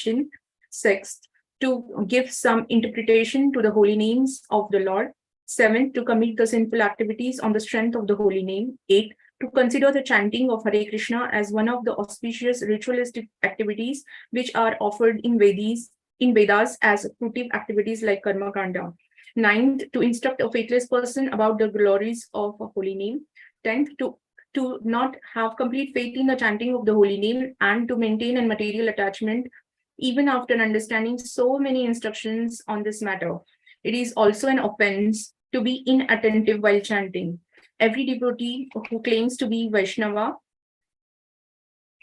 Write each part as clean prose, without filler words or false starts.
meditation. Sixth, to give some interpretation to the holy names of the Lord. Seventh, to commit the sinful activities on the strength of the holy name. Eighth, to consider the chanting of Hare Krishna as one of the auspicious ritualistic activities which are offered in Vedas as fruitive activities like Karma Kanda. Ninth, to instruct a faithless person about the glories of a holy name. Tenth, to not have complete faith in the chanting of the holy name and to maintain a material attachment even after understanding so many instructions on this matter. It is also an offense to be inattentive while chanting. Every devotee who claims to be Vaishnava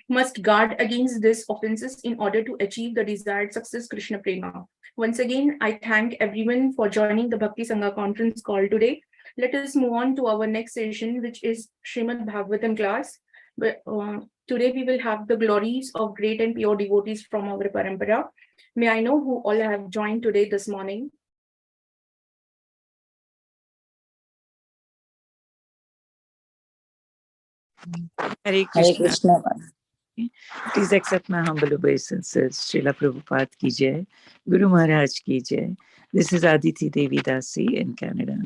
must guard against these offenses in order to achieve the desired success, Krishna Prema. Once again, I thank everyone for joining the Bhakti Sangha conference call today. Let us move on to our next session, which is Srimad Bhagavatam class. Today we will have the glories of great and pure devotees from our parampara. May I know who all have joined today this morning? Hare Krishna. Please accept my humble obeisances. Srila Prabhupada ki jai, Guru Maharaj ki jai. This is Aditi Devi Dasi in Canada.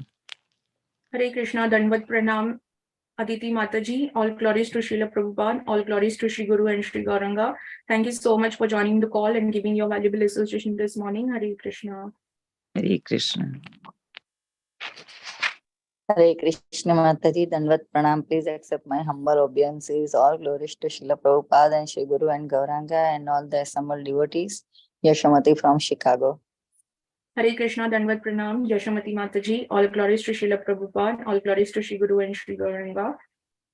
Hare Krishna, Dandavat Pranam, Aditi Mataji. All glories to Srila Prabhupada, all glories to Sri Guru and Sri Gauranga. Thank you so much for joining the call and giving your valuable association this morning. Hare Krishna. Hare Krishna. Hare Krishna Mataji, Dandavat Pranam. Please accept my humble obeisances. All glories to Srila Prabhupada and Sri Guru and Gauranga and all the assembled devotees. Yashamati from Chicago. Hare Krishna, Dandavat Pranam, Yashamati Mataji. All glories to Srila Prabhupada, all glories to Sri Guru and Sri Gauranga.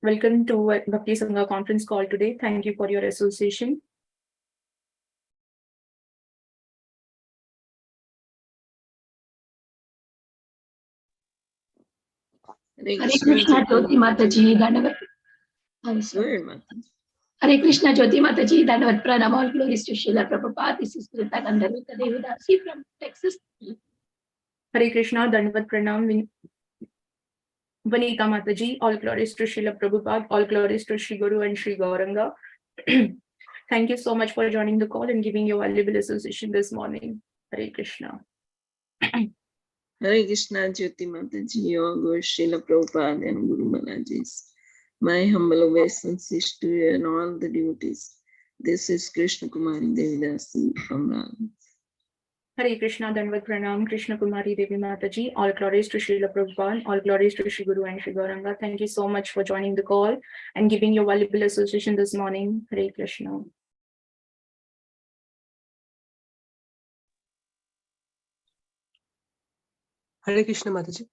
Welcome to Bhakti Sangha conference call today. Thank you for your association. Hare Krishna Jyoti Mataji, Dandavat. Hare Krishna Jyoti Mataji, Dandavat Pranam. All glories to Srila Prabhupada. This is Priya Devi Dasi from Texas. Hare Krishna, Dandavat Pranam, Vanita Mataji. All glories to Srila Prabhupada, all glories to Sri Guru and Sri Gauranga. Thank you so much for joining the call and giving your valuable association this morning. Hare Krishna. Hare Krishna Jyoti Mataji, all glories Srila Prabhupada and Guru Maharajis. My humble obeisances to you and all the devotees. This is Krishna Kumari Devi Dasi from Ram. Hare Krishna, Dandavat Pranam, Krishna Kumari Devi Mataji. All glories to Srila Prabhupada, all glories to Sri Guru and Sri Gauranga. Thank you so much for joining the call and giving your valuable association this morning. Hare Krishna. Hare Krishna Mataji,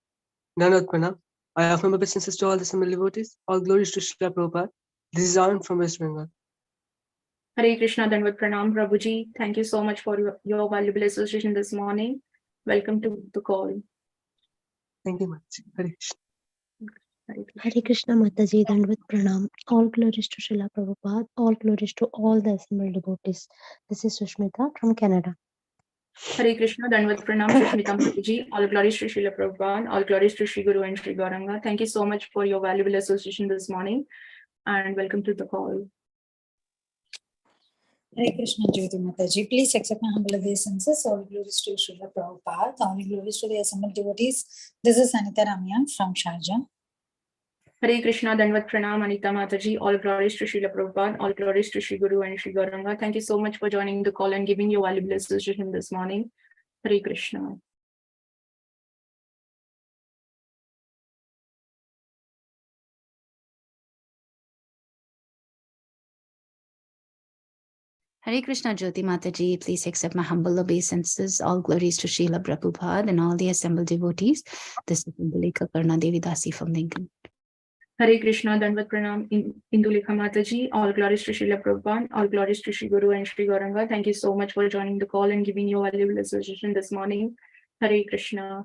Dandavat Pranam. I offer my obeisances to all the assembled devotees. All glories to Srila Prabhupada. This is Anand from West Bengal. Hare Krishna, Dandavat Pranam, Prabhuji. Thank you so much for your valuable association this morning. Welcome to the call. Thank you, Mataji. Hare Krishna. Hare Krishna Mataji, Dandavat Pranam. All glories to Srila Prabhupada. All glories to all the assembled devotees. This is Sushmita from Canada. Hare Krishna, Dandavat Pranam, Sushmita Mataji. All glories to Srila Prabhupada, all glories to Sri Guru and Sri Gauranga. Thank you so much for your valuable association this morning and welcome to the call. Hare Krishna Jyoti Mataji. Please accept my humble obeisances. All glories to Srila Prabhupada, all glories to the assembled devotees. This is Anita Ramyan from Sharjah. Hare Krishna, Dandavat Pranam, Anita Mataji. All glories to Srila Prabhupada, all glories to Sri Guru and Sri Gauranga. Thank you so much for joining the call and giving your valuable association this morning. Hare Krishna. Hare Krishna Jyoti Mataji, please accept my humble obeisances. All glories to Srila Prabhupada and all the assembled devotees. This is Indulekha Karna Devi Dasi from Lincoln. Hare Krishna, Dandavat Pranam, Indulekha Mataji. All glories to Srila Prabhupada, all glories to Sri Guru and Sri Gauranga. Thank you so much for joining the call and giving your valuable association this morning. Hare Krishna.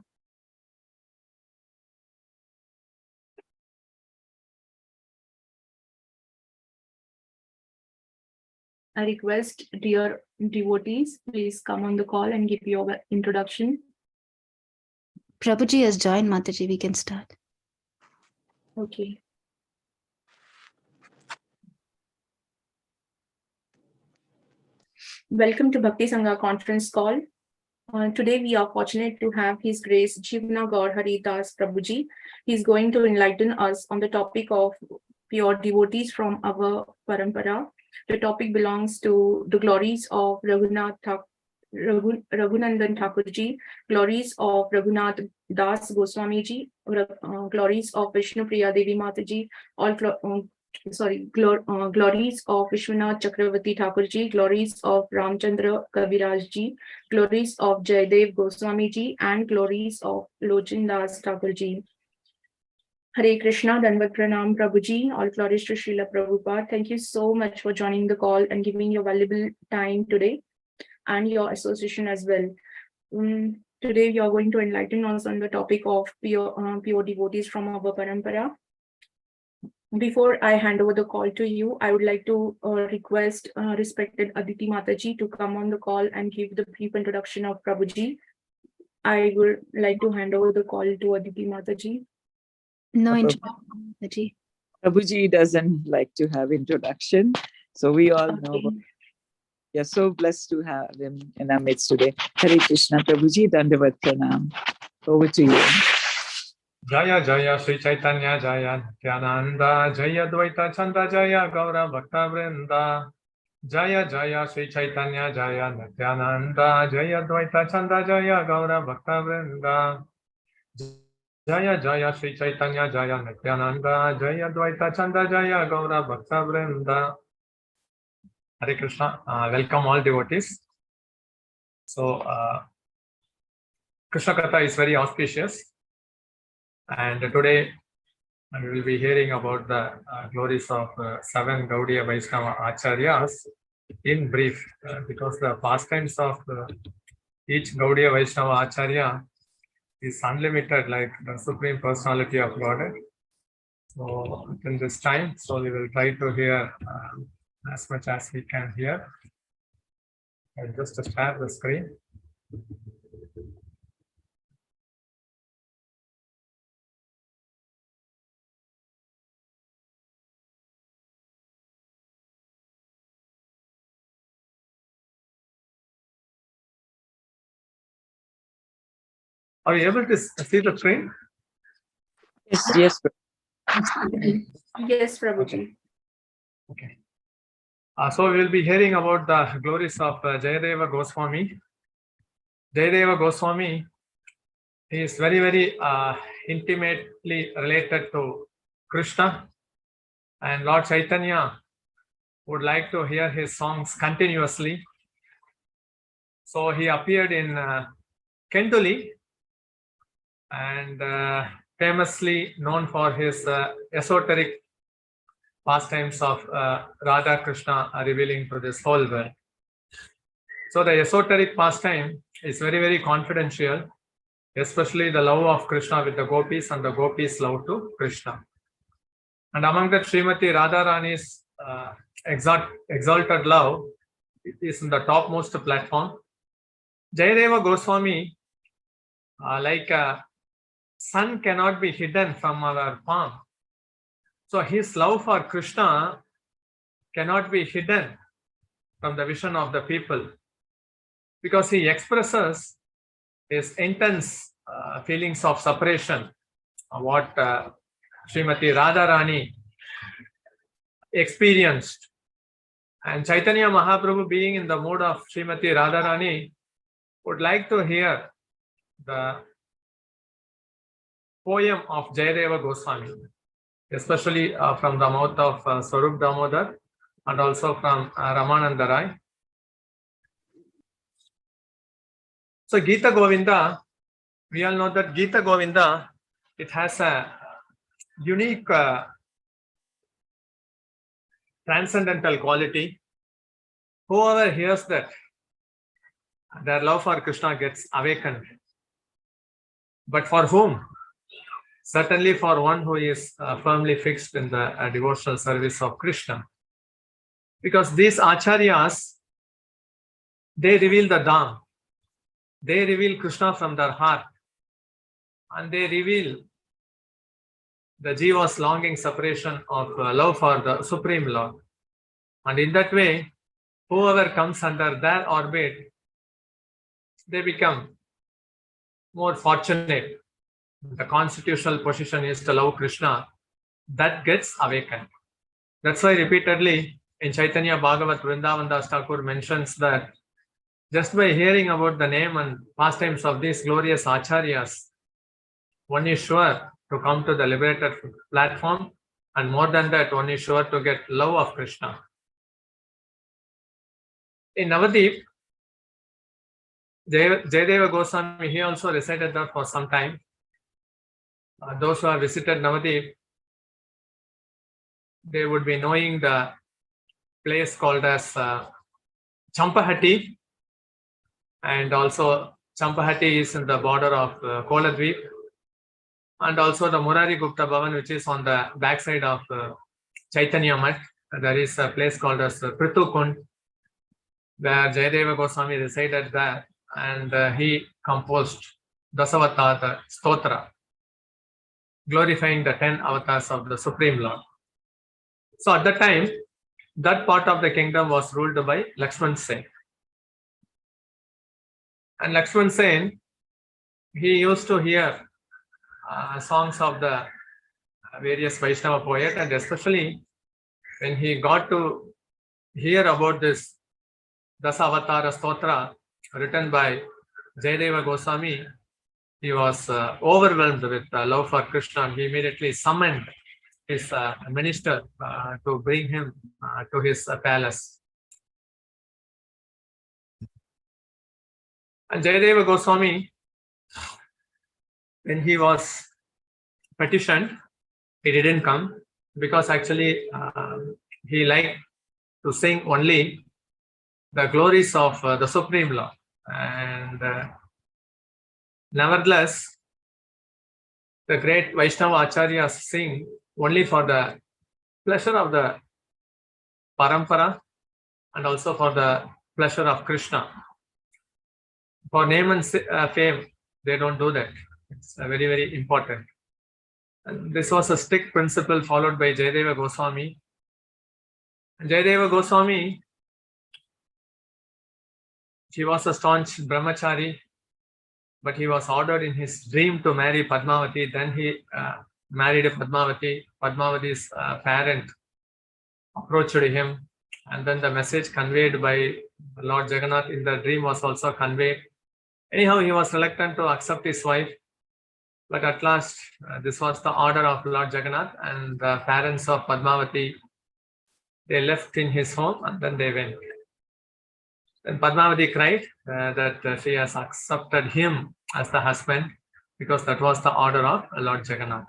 I request dear devotees, please come on the call and give your introduction. Prabhuji has joined, Mataji, we can start. Okay. Welcome to Bhakti Sangha conference call. Today we are fortunate to have His Grace Jivana Gaurahari Das Prabhuji. He is going to enlighten us on the topic of pure devotees from our parampara. The topic belongs to the glories of Raghunandan Thakur ji, glories of Raghunath Das Goswami ji, glories of Vishnu Priya Devi Mataji, glories of Visvanath Chakravarthi Thakur ji, glories of Ramachandra Kaviraj ji, glories of Jaydev Goswami ji, and glories of Lochan Das Thakur ji. Hare Krishna, Danvat Pranam Prabhuji, all glories to Srila Prabhupada. Thank you so much for joining the call and giving your valuable time today and your association as well. Today we are going to enlighten us on the topic of pure devotees from our parampara. Before I hand over the call to you, I would like to request respected Aditi Mataji to come on the call and give the brief introduction of Prabhuji. I would like to hand over the call to Aditi Mataji. No introduction, Mataji. Prabhuji doesn't like to have introduction, so we all know. We are so blessed to have him in our midst today. Hare Krishna, Prabhuji, Dandavat Pranam. Over to you. Jaya Jaya Sri Chaitanya Jaya Nityananda Jaya Dvaita Chanda Jaya Gaura Bhakta Vrinda Jaya Jaya Sri Chaitanya Jaya Nityananda Jaya Dvaita Chanda Jaya Gaura Bhakta Vrinda Jaya Jaya Sri Chaitanya Jaya Nityananda Jaya Dvaita Chanda Jaya Gaura Bhakta Vrinda. Hare Krishna, welcome all devotees. So Krishna Katha is very auspicious. And today we will be hearing about the glories of 7 Gaudiya Vaishnava Acharyas in brief, because the pastimes of each Gaudiya Vaishnava Acharya is unlimited, like the Supreme Personality of Godhead. So in this time, so we will try to hear as much as we can hear. I'll just share the screen. Are you able to see the screen? Yes. Yes, Prabhuji. Okay. So we will be hearing about the glories of Jayadeva Goswami. Jayadeva Goswami, he is very, very intimately related to Krishna, and Lord Chaitanya would like to hear his songs continuously. So he appeared in Kenduli, and famously known for his esoteric pastimes of Radha Krishna revealing to this whole world. So the esoteric pastime is very, very confidential, especially the love of Krishna with the gopis and the gopis' love to Krishna. And among that, Srimati Radharani's exalted love is in the topmost platform. Jayadeva Goswami, like a sun cannot be hidden from our palm. So his love for Krishna cannot be hidden from the vision of the people, because he expresses his intense feelings of separation, what Srimati Radharani experienced. And Chaitanya Mahaprabhu, being in the mood of Srimati Radharani, would like to hear the poem of Jayadeva Goswami, especially from the mouth of Swarup Damodar and also from Ramananda Rai. So Gita Govinda, we all know that Gita Govinda, it has a unique transcendental quality. Whoever hears that, their love for Krishna gets awakened. But for whom? Certainly for one who is firmly fixed in the devotional service of Krishna. Because these acharyas, they reveal the Dham. They reveal Krishna from their heart. And they reveal the jiva's longing separation of love for the Supreme Lord. And in that way, whoever comes under their orbit, they become more fortunate. The constitutional position is to love Krishna. That gets awakened. That's why repeatedly in Chaitanya Bhagavat, Vrindavan Das Thakur mentions that just by hearing about the name and pastimes of these glorious acharyas, one is sure to come to the liberated platform, and more than that, one is sure to get love of Krishna. In Navadip, Jaydev Goswami, he also resided there for some time. Those who have visited Navadip, they would be knowing the place called as Champahati, and also Champahati is in the border of Koladweep, and also the Murari Gupta Bhavan, which is on the backside of Chaitanya Mat. There is a place called as Prithukund, where Jayadeva Goswami resided there, and he composed Dasavatara Stotra, glorifying the 10 avatars of the Supreme Lord. So at the time, that part of the kingdom was ruled by Lakshman Sen. And Lakshman Sen, he used to hear songs of the various Vaishnava poets, and especially when he got to hear about this Dasavatara Stotra written by Jayadeva Goswami, he was overwhelmed with love for Krishna, and he immediately summoned his minister to bring him to his palace. And Jayadeva Goswami, when he was petitioned, he didn't come, because actually he liked to sing only the glories of the Supreme Lord. And nevertheless, the great Vaishnava Acharyas sing only for the pleasure of the parampara and also for the pleasure of Krishna. For name and fame, they don't do that. It's very, very important. And this was a strict principle followed by Jayadeva Goswami. And Jayadeva Goswami, he was a staunch brahmachari, but he was ordered in his dream to marry Padmavati. Then he married Padmavati. Padmavati's parent approached him, and then the message conveyed by Lord Jagannath in the dream was also conveyed. Anyhow, he was reluctant to accept his wife, but at last this was the order of Lord Jagannath, and the parents of Padmavati, they left in his home and then they went. Then Padmavati cried that she has accepted him as the husband, because that was the order of Lord Jagannath.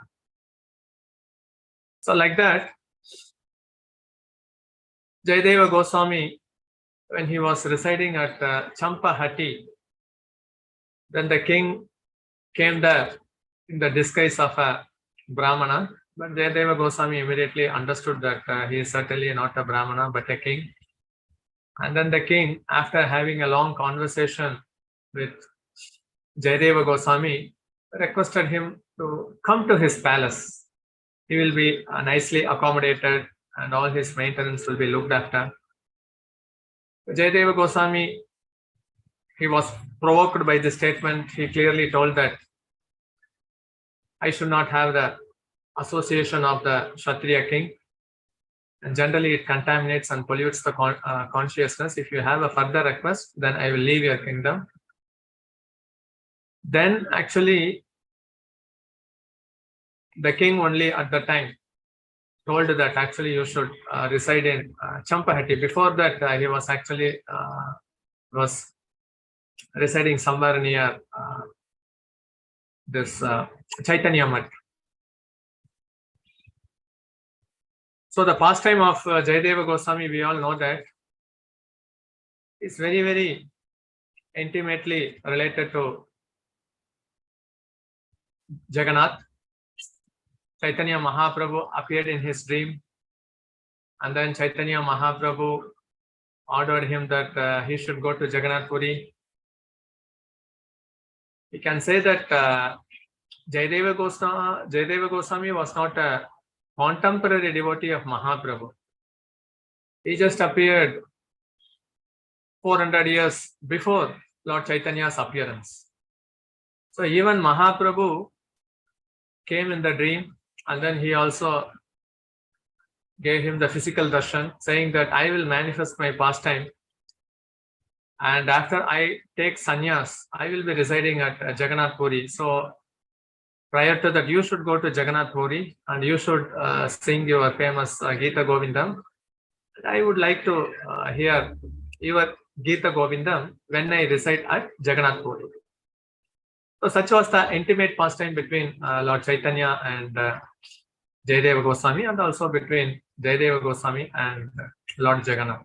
So like that, Jayadeva Goswami, when he was residing at Champahati, then the king came there in the disguise of a Brahmana, but Jayadeva Goswami immediately understood that he is certainly not a Brahmana but a king. And then the king, after having a long conversation with Jayadeva Goswami, requested him to come to his palace. He will be nicely accommodated and all his maintenance will be looked after. Jayadeva Goswami, he was provoked by this statement. He clearly told that I should not have the association of the Kshatriya king. And generally it contaminates and pollutes the consciousness. If you have a further request, then I will leave your kingdom. Then actually the king only at the time told that actually you should reside in Champahati. Before that he was actually was residing somewhere near this Chaitanya Mat. So the pastime of Jayadeva Goswami, we all know that is very, very intimately related to Jagannath. Chaitanya Mahaprabhu appeared in his dream, and then Chaitanya Mahaprabhu ordered him that he should go to Jagannath Puri. We can say that Jayadeva Goswami was not a contemporary devotee of Mahaprabhu. He just appeared 400 years before Lord Chaitanya's appearance. So even Mahaprabhu came in the dream, and then he also gave him the physical darshan, saying that I will manifest my pastime, and after I take sannyas, I will be residing at Jagannath Puri. So prior to that, you should go to Jagannath Puri and you should sing your famous Gita Govindam. I would like to hear your Gita Govindam when I reside at Jagannath Puri. So such was the intimate pastime between Lord Chaitanya and Jaydev Goswami, and also between Jaydev Goswami and Lord Jagannath.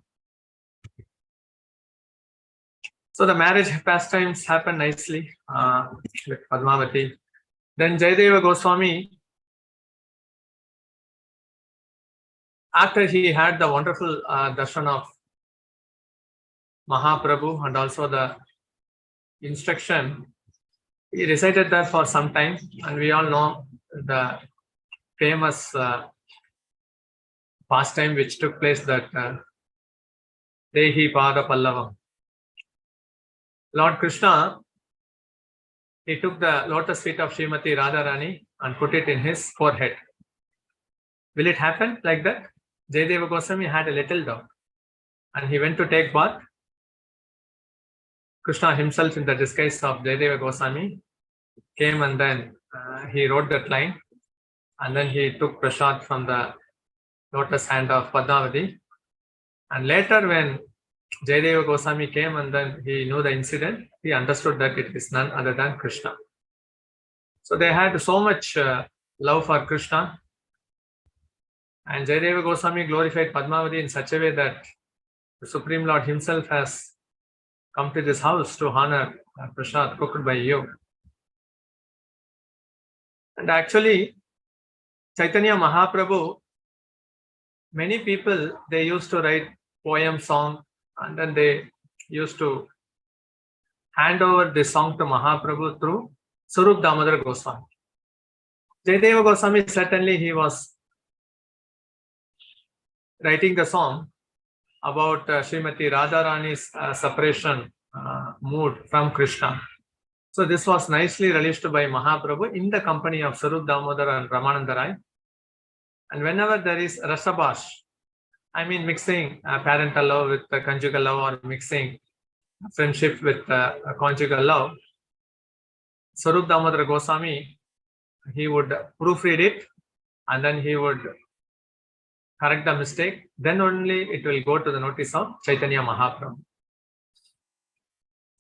So the marriage pastimes happened nicely with Padmavati. Then Jayadeva Goswami, after he had the wonderful darshan of Mahaprabhu and also the instruction, he resided there for some time, and we all know the famous pastime which took place, that Dehi Pada Pallavam. Lord Krishna, he took the lotus feet of Srimati Radharani and put it in his forehead. Will it happen like that? Jayadeva Goswami had a little doubt, and he went to take bath. Krishna himself, in the disguise of Jayadeva Goswami, came, and then he wrote that line, and then he took prasad from the lotus hand of Padmavati. And later, when Jayadeva Goswami came and then he knew the incident, he understood that it is none other than Krishna. So they had so much love for Krishna, and Jayadeva Goswami glorified Padmavati in such a way that the Supreme Lord himself has come to this house to honor prasad cooked by you. And actually, Chaitanya Mahaprabhu, many people, they used to write poem song, and then they used to hand over this song to Mahaprabhu through Sarup Damodar Goswami. Jayadeva Goswami, certainly he was writing the song about Srimati Radharani's separation mood from Krishna. So this was nicely relished by Mahaprabhu in the company of Sarup Damodar and Ramananda Rai. And whenever there is rasabash, I mean mixing parental love with conjugal love, or mixing friendship with conjugal love, Sarup Damodar Goswami, he would proofread it, and then he would correct the mistake. Then only it will go to the notice of Chaitanya Mahaprabhu.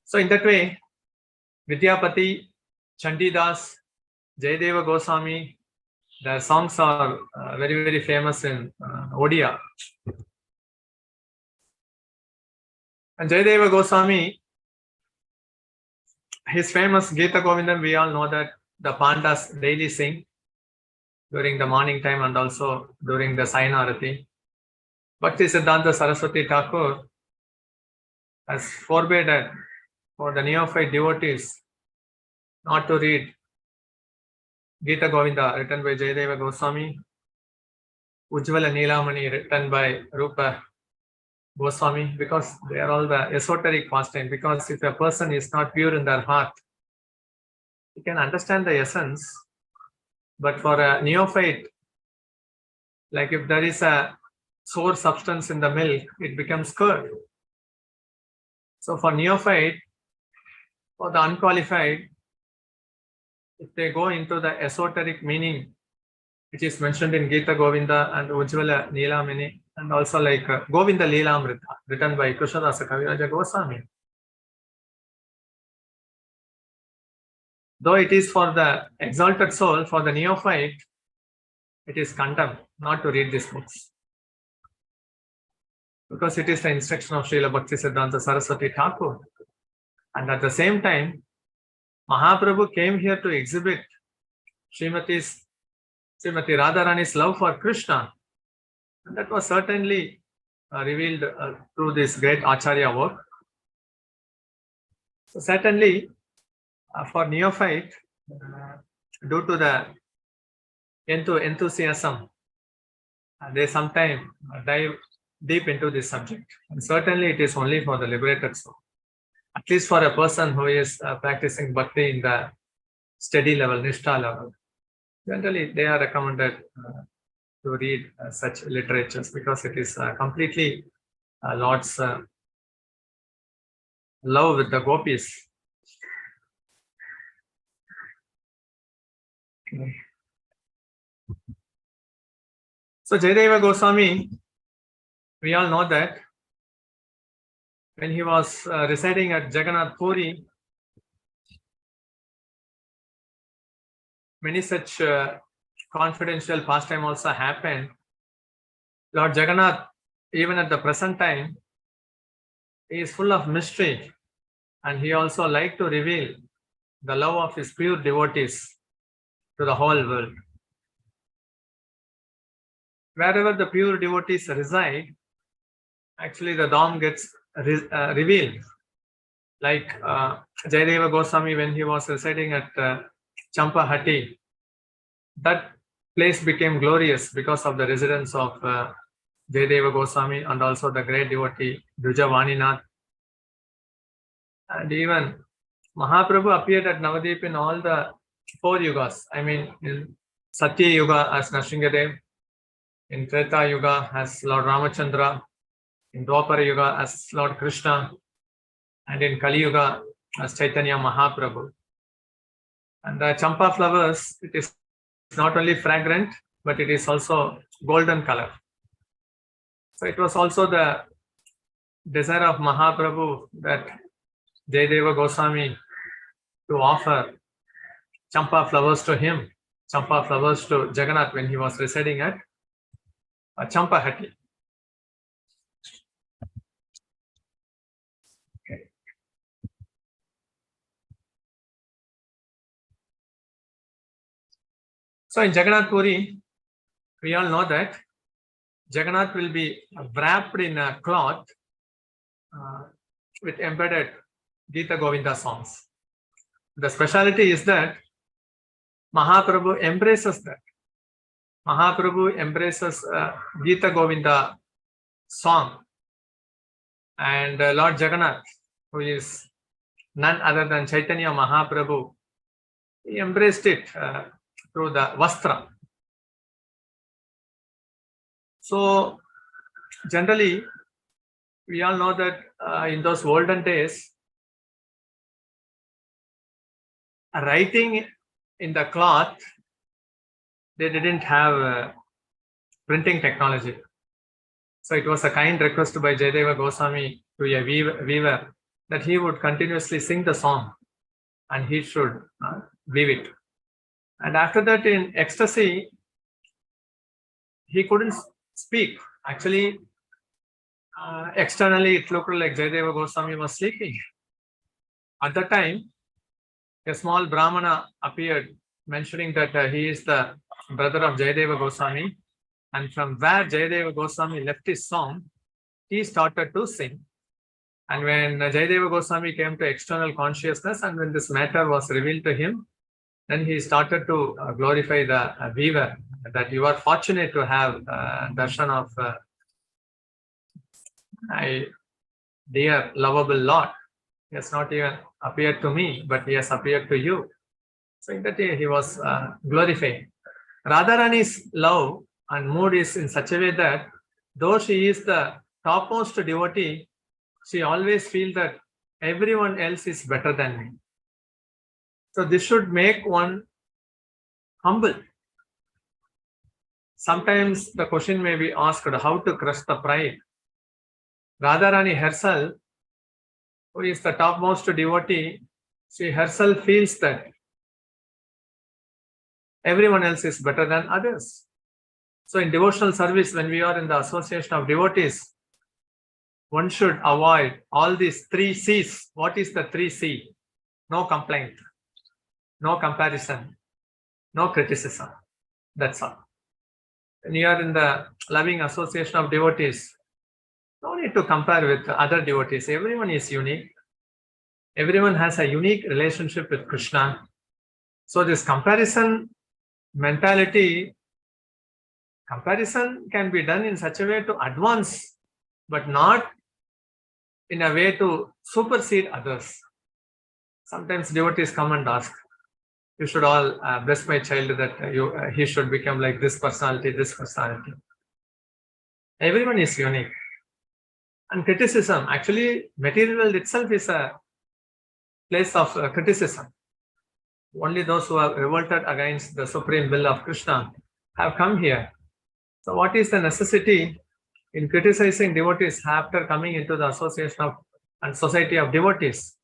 So in that way, Vidyapati, Chandidas, Jayadeva Goswami, their songs are very, very famous in Odia. And Jayadeva Goswami, his famous Gita Govindam, we all know that the Pandas daily sing during the morning time and also during the Sayanarati. Bhakti Siddhanta Saraswati Thakur has forbidden for the neophyte devotees not to read Gita Govinda written by Jayadeva Goswami, Ujjvala Nilamani written by Rupa Goswami, because they are all the esoteric pastime. Because if a person is not pure in their heart, he can understand the essence, but for a neophyte, like if there is a sour substance in the milk, it becomes curd. So for neophyte, for the unqualified, if they go into the esoteric meaning, which is mentioned in Gita Govinda and Ujjvala Nilamani, and also like Govinda Leelamrita, written by Krishnadasa Kaviraj Goswami. Though it is for the exalted soul, for the neophyte, it is condemned not to read these books. Because it is the instruction of Srila Bhakti Siddhanta Saraswati Thakur. And at the same time, Mahaprabhu came here to exhibit Srimati Radharani's love for Krishna. And that was certainly revealed through this great Acharya work. So certainly, for neophyte, due to the enthusiasm, they sometimes dive deep into this subject. And certainly it is only for the liberated soul. At least for a person who is practicing bhakti in the steady level, nishtha level. Generally, they are recommended to read such literatures because it is completely Lord's love with the gopis. Okay. So Jayadeva Goswami, we all know that when he was residing at Jagannath Puri, many such confidential pastime also happened. Lord Jagannath, even at the present time, he is full of mystery, and he also liked to reveal the love of his pure devotees to the whole world. Wherever the pure devotees reside, actually the Dham gets revealed. Like Jayadeva Goswami, when he was residing at Champahati, that place became glorious because of the residence of Jayadeva Goswami and also the great devotee Dvijavaninath. And even Mahaprabhu appeared at Navadip in all the 4 yugas. I mean, in Satya Yuga as Nrsingadev, in Treta Yuga as Lord Ramachandra, in Dwapara Yuga as Lord Krishna, and in Kali Yuga as Chaitanya Mahaprabhu. And the champa flowers, it is not only fragrant, but it is also golden color. So it was also the desire of Mahaprabhu that Jayadeva Goswami to offer champa flowers to him, champa flowers to Jagannath when he was residing at Champahati. Okay. So in Jagannath Puri, we all know that Jagannath will be wrapped in a cloth with embedded Gita Govinda songs. The speciality is that Mahaprabhu embraces that. Mahaprabhu embraces Gita Govinda song, and Lord Jagannath, who is none other than Chaitanya Mahaprabhu, he embraced it through the Vastra. So generally, we all know that in those olden days, writing in the cloth, they didn't have printing technology. So it was a kind request by Jayadeva Goswami to a weaver that he would continuously sing the song and he should weave it. And after that, in ecstasy, he couldn't speak. Actually, externally, it looked like Jayadeva Goswami was sleeping. At that time, a small Brahmana appeared mentioning that he is the brother of Jayadeva Goswami, and from where Jayadeva Goswami left his song, he started to sing. And when Jayadeva Goswami came to external consciousness and when this matter was revealed to him, then he started to glorify the weaver, that you are fortunate to have darshan of my dear lovable Lord. He has not even appeared to me, but he has appeared to you. So in that way, he was glorifying. Radharani's love and mood is in such a way that though she is the topmost devotee, she always feels that everyone else is better than me. So this should make one humble. Sometimes the question may be asked, how to crush the pride? Radharani herself, who is the topmost devotee, she herself feels that everyone else is better than others. So in devotional service, when we are in the association of devotees, one should avoid all these 3 C's. What is the 3 C? No complaint, no comparison, no criticism. That's all. When you are in the loving association of devotees, no need to compare with other devotees. Everyone is unique. Everyone has a unique relationship with Krishna. So this comparison mentality, comparison can be done in such a way to advance but not in a way to supersede others. Sometimes devotees come and ask, you should all bless my child that he should become like this personality, this personality. Everyone is unique. And criticism, actually, material world itself is a place of criticism. Only those who have revolted against the supreme will of Krishna have come here. So what is the necessity in criticizing devotees after coming into the association of and society of devotees?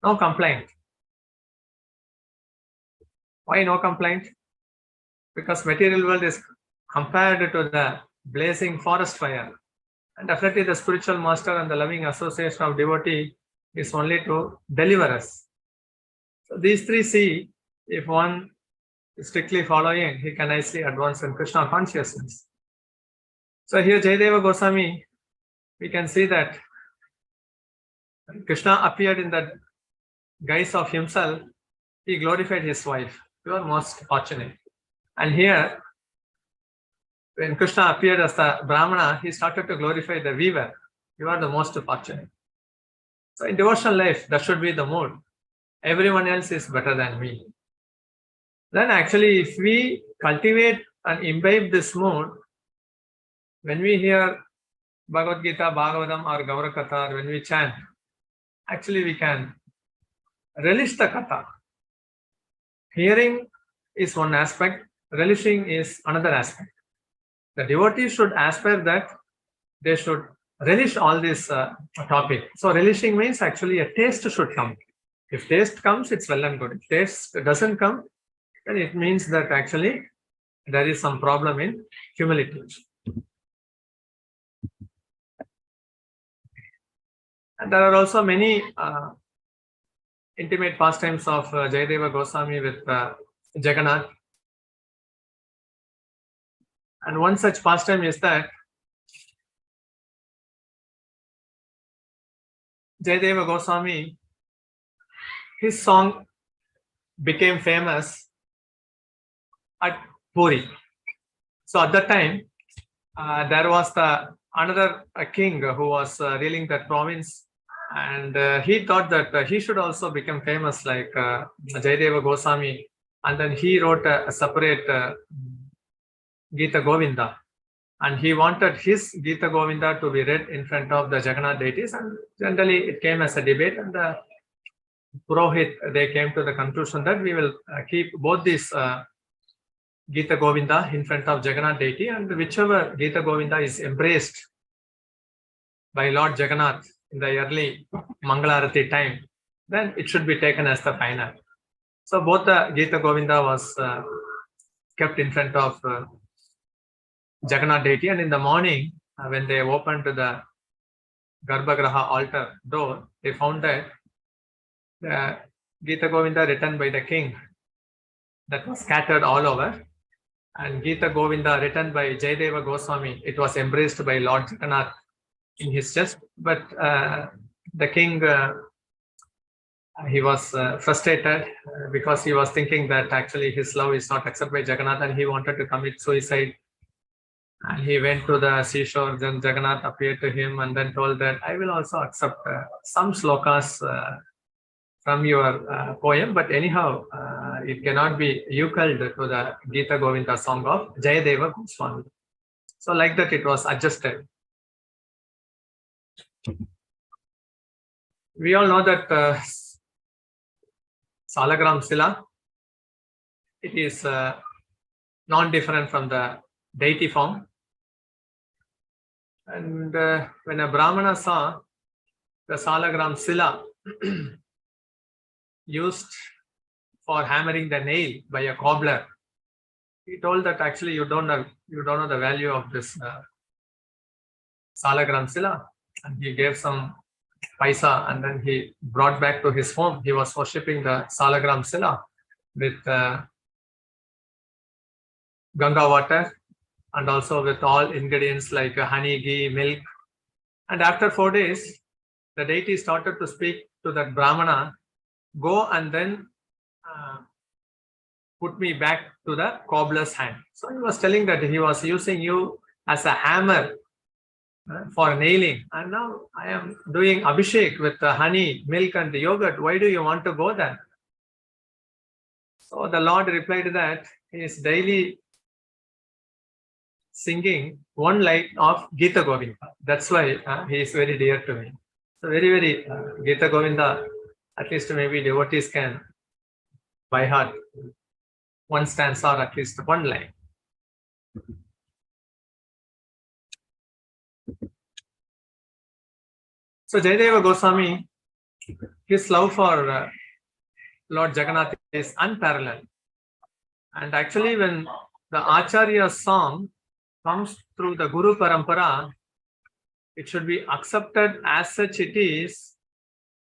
No complaint. Why no complaint? Because material world is compared to the blazing forest fire. And definitely the spiritual master and the loving association of devotee is only to deliver us. So these three see, if one is strictly following, he can nicely advance in Krishna consciousness. So here Jayadeva Goswami, we can see that Krishna appeared in the guise of himself. He glorified his wife. You are most fortunate. And here, when Krishna appeared as the Brahmana, he started to glorify the weaver. You are the most fortunate. So in devotional life, that should be the mood. Everyone else is better than me. Then actually, if we cultivate and imbibe this mood, when we hear Bhagavad Gita, Bhagavatam or Gaura Katha, or when we chant, actually we can relish the Katha. Hearing is one aspect, relishing is another aspect. The devotees should aspire that they should relish all this topic. So relishing means actually a taste should come. If taste comes, it's well and good. If taste doesn't come, then it means that actually there is some problem in humility. And there are also many intimate pastimes of Jayadeva Goswami with Jagannath. And one such pastime is that Jayadeva Goswami, his song became famous at Puri. So at that time, there was another king who was ruling that province, and he thought that he should also become famous like Jayadeva Goswami, and then he wrote a separate Gita Govinda, and he wanted his Gita Govinda to be read in front of the Jagannath deities, and generally it came as a debate, and the Purohit, they came to the conclusion that we will keep both these Gita Govinda in front of Jagannath deity, and whichever Gita Govinda is embraced by Lord Jagannath in the early Mangalarati time, then it should be taken as the final. So both the Gita Govinda was kept in front of Jagannath deity, and in the morning when they opened the Garbhagraha altar door, they found that the Gita Govinda written by the king that was scattered all over, and Gita Govinda written by Jayadeva Goswami, it was embraced by Lord Jagannath in his chest, but the king he was frustrated because he was thinking that actually his love is not accepted by Jagannath, and he wanted to commit suicide. And he went to the seashore. Then Jagannath appeared to him and then told that I will also accept some slokas from your poem, but anyhow, it cannot be euclid to the Gita Govinda song of Jayadeva Goswami. So like that, it was adjusted. We all know that Salagram Sila, it is non-different from the deity form. And when a Brahmana saw the Salagram Sila used for hammering the nail by a cobbler, he told that actually you don't know the value of this Salagram Sila, and he gave some paisa, and then he brought back to his home. He was worshipping the Salagram Sila with Ganga water, and also with all ingredients like honey, ghee, milk. And after 4 days, the deity started to speak to that Brahmana, go and then put me back to the cobbler's hand. So he was telling that he was using you as a hammer for nailing, and now I am doing abhishek with honey, milk and yogurt. Why do you want to go there? So the Lord replied that he is daily singing one line of Gita Govinda. That's why he is very dear to me. So very Gita Govinda, at least maybe devotees can by heart one stanza or at least one line. So Jayadeva Goswami, his love for Lord Jagannath is unparalleled. And actually when the Acharya's song comes through the Guru Parampara, it should be accepted as such it is,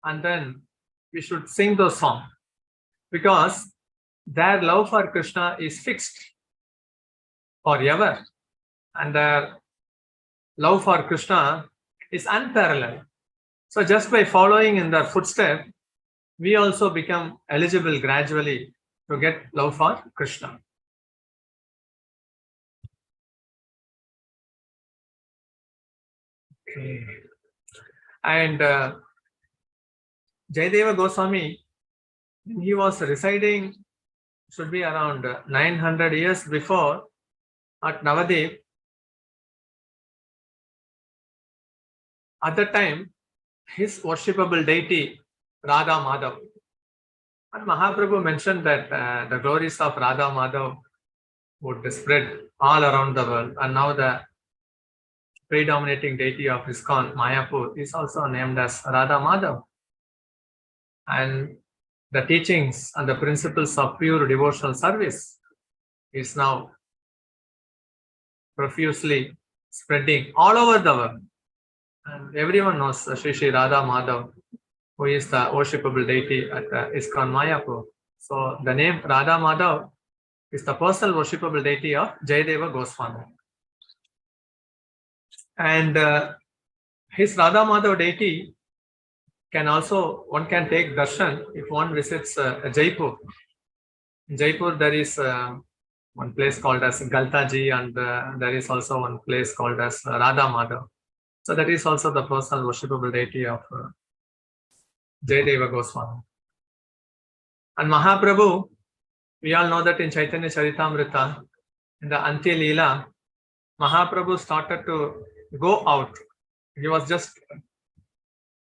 and then we should sing those songs. Because their love for Krishna is fixed forever. And their love for Krishna is unparalleled. So just by following in their footsteps, we also become eligible gradually to get love for Krishna. Okay. And Jayadeva Goswami, he was residing, should be around 900 years before at Navadip. At that time, his worshipable deity, Radha Madhav. And Mahaprabhu mentioned that the glories of Radha Madhav would spread all around the world. And now the predominating deity of ISKCON, Mayapur, is also named as Radha Madhav. And the teachings and the principles of pure devotional service is now profusely spreading all over the world. And everyone knows Shri Radha Madhav, who is the worshipable deity at ISKCON Mayapur. So the name Radha Madhav is the personal worshipable deity of Jayadeva Goswami. And his Radha Madhav deity can also, one can take darshan if one visits Jaipur. In Jaipur there is one place called as Galtaji, and there is also one place called as Radha Madhav. So that is also the personal worshipable deity of Jayadeva Goswami. And Mahaprabhu, we all know that in Chaitanya Charitamrita, in the Antya Leela, Mahaprabhu started to go out. He was just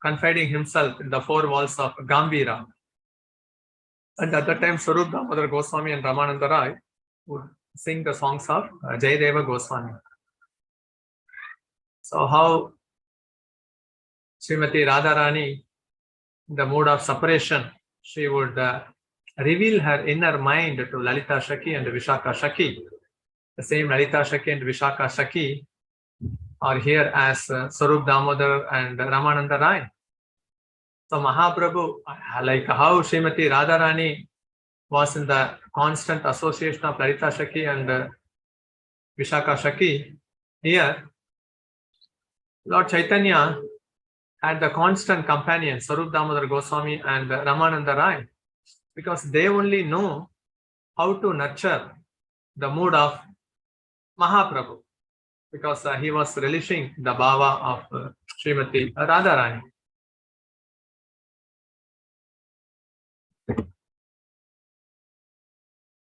confiding himself in the four walls of Gambhira. And at that time, Swarup Damodar Goswami and Ramananda Rai would sing the songs of Jayadeva Goswami. So how Srimati Radharani, in the mood of separation, she would reveal her inner mind to Lalita Shaki and Vishaka Shaki. The same Lalita Shaki and Vishaka Shaki are here as Swarup Damodar and Ramananda Rai. So Mahaprabhu, like how Srimati Radharani was in the constant association of Lalita Shaki and Vishaka Shaki, here Lord Chaitanya had the constant companion Swarup Damodar Goswami and Ramananda Rai, because they only know how to nurture the mood of Mahaprabhu, because he was relishing the bhava of Srimati Radharani.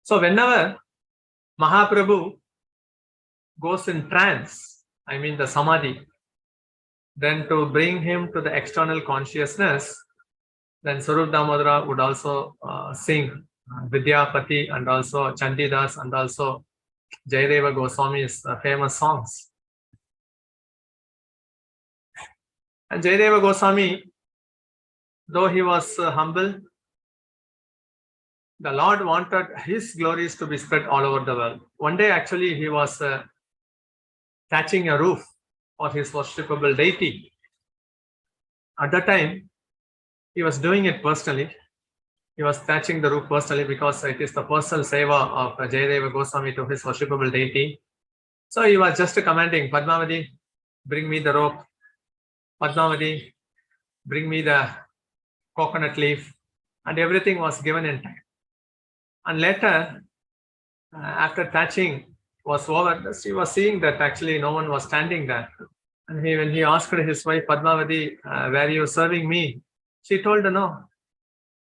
So whenever Mahaprabhu goes in trance, I mean the samadhi, then to bring him to the external consciousness, then Swarup Damodara would also sing Vidyapati and also Chandidas and also Jayadeva Goswami's famous songs. And Jayadeva Goswami, though he was humble, the Lord wanted his glories to be spread all over the world. One day actually he was thatching a roof for his worshipable deity. At that time, he was doing it personally. He was thatching the roof personally because it is the personal seva of Jayadeva Goswami to his worshipable deity. So he was just commanding, Padmavati, bring me the rope. Padmavati, bring me the coconut leaf. And everything was given in time. And later, after thatching was over, he was seeing that actually no one was standing there. And when he asked his wife Padmavati, were you serving me? She told no.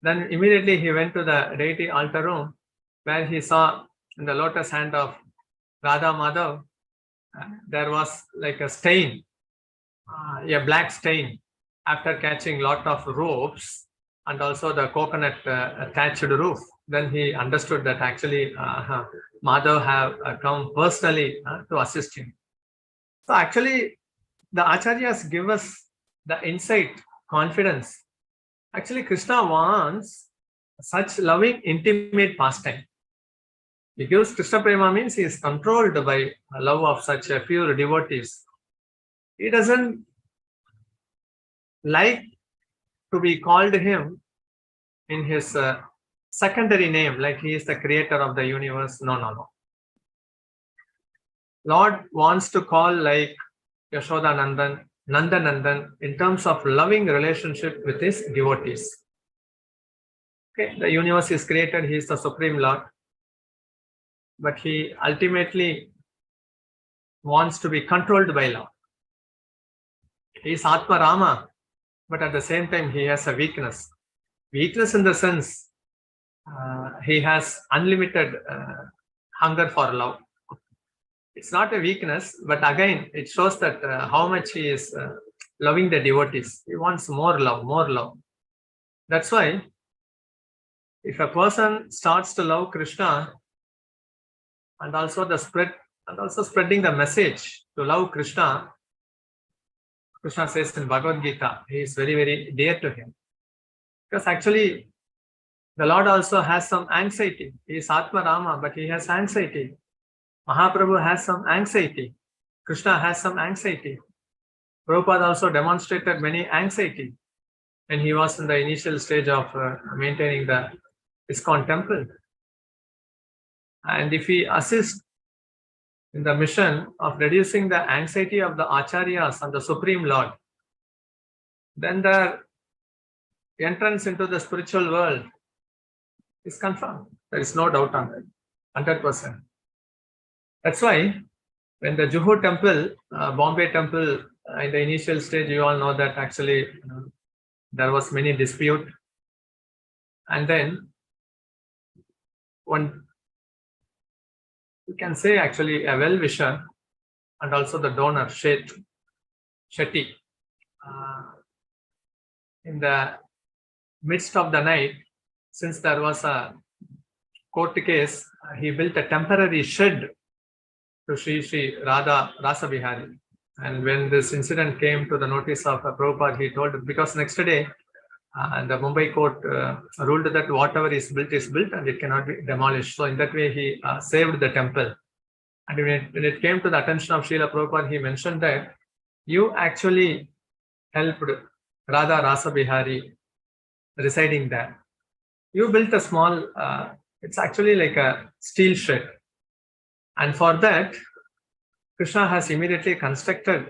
Then immediately he went to the deity altar room, where he saw in the lotus hand of Radha Madhav, there was like a stain, a black stain, after catching lot of ropes and also the coconut thatched roof. Then he understood that actually Madhav have come personally to assist him. So actually the acharyas give us the insight, confidence. Actually Krishna wants such loving, intimate pastime. Because Krishna Prema means he is controlled by love of such a pure devotees. He doesn't like to be called him in his secondary name, like he is the creator of the universe. No. Lord wants to call like Yashodanandan, Nandanandan, in terms of loving relationship with his devotees. Okay, the universe is created, he is the Supreme Lord. But he ultimately wants to be controlled by love. He is Atma Rama, but at the same time he has a weakness. Weakness in the sense he has unlimited hunger for love. It's not a weakness, but again it shows that how much he is loving the devotees. He wants more love, more love. That's why if a person starts to love Krishna, and also spreading the message to love Krishna, Krishna says in Bhagavad Gita, he is very, very dear to him. Because actually, the Lord also has some anxiety. He is Atma Rama, but he has anxiety. Mahaprabhu has some anxiety. Krishna has some anxiety. Prabhupada also demonstrated many anxiety when he was in the initial stage of maintaining the ISKCON temple. And if we assist in the mission of reducing the anxiety of the acharyas and the Supreme Lord, then the entrance into the spiritual world is confirmed. There is no doubt on that, 100%. That's why when the Juhu temple, Bombay temple, in the initial stage, you all know that actually there was many dispute. And then one, you can say actually a well-wisher and also the donor, Shetty, in the midst of the night, since there was a court case, he built a temporary shed to Sri Radha Rasa Bihari. And when this incident came to the notice of Prabhupada, he told, because next day, the Mumbai court ruled that whatever is built and it cannot be demolished. So in that way, he saved the temple. And when it came to the attention of Srila Prabhupada, he mentioned that you actually helped Radha Rasa Bihari residing there. You built a small, it's actually like a steel shed. And for that, Krishna has immediately constructed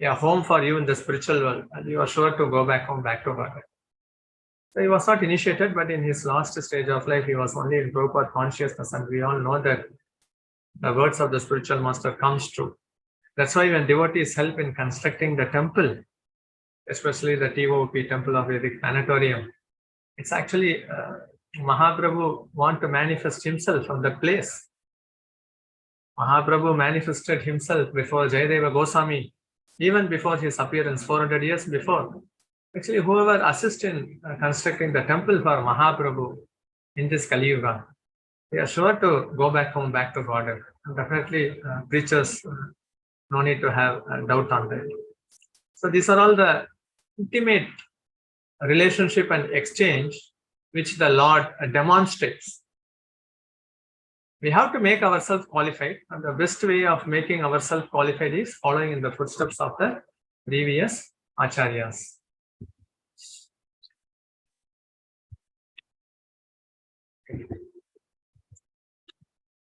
a home for you in the spiritual world, and you are sure to go back home, back to God. So he was not initiated, but in his last stage of life, he was only in Prabhupada consciousness, and we all know that the words of the spiritual master comes true. That's why when devotees help in constructing the temple, especially the TOP, Temple of Vedic Planetarium, it's actually Mahaprabhu want to manifest himself from that place. Mahaprabhu manifested himself before Jaydev Goswami, even before his appearance, 400 years before. Actually, whoever assists in constructing the temple for Mahaprabhu in this Kali Yuga, they are sure to go back home, back to God. And definitely, preachers, no need to have a doubt on that. So these are all the intimate relationship and exchange which the Lord demonstrates. We have to make ourselves qualified, and the best way of making ourselves qualified is following in the footsteps of the previous acharyas.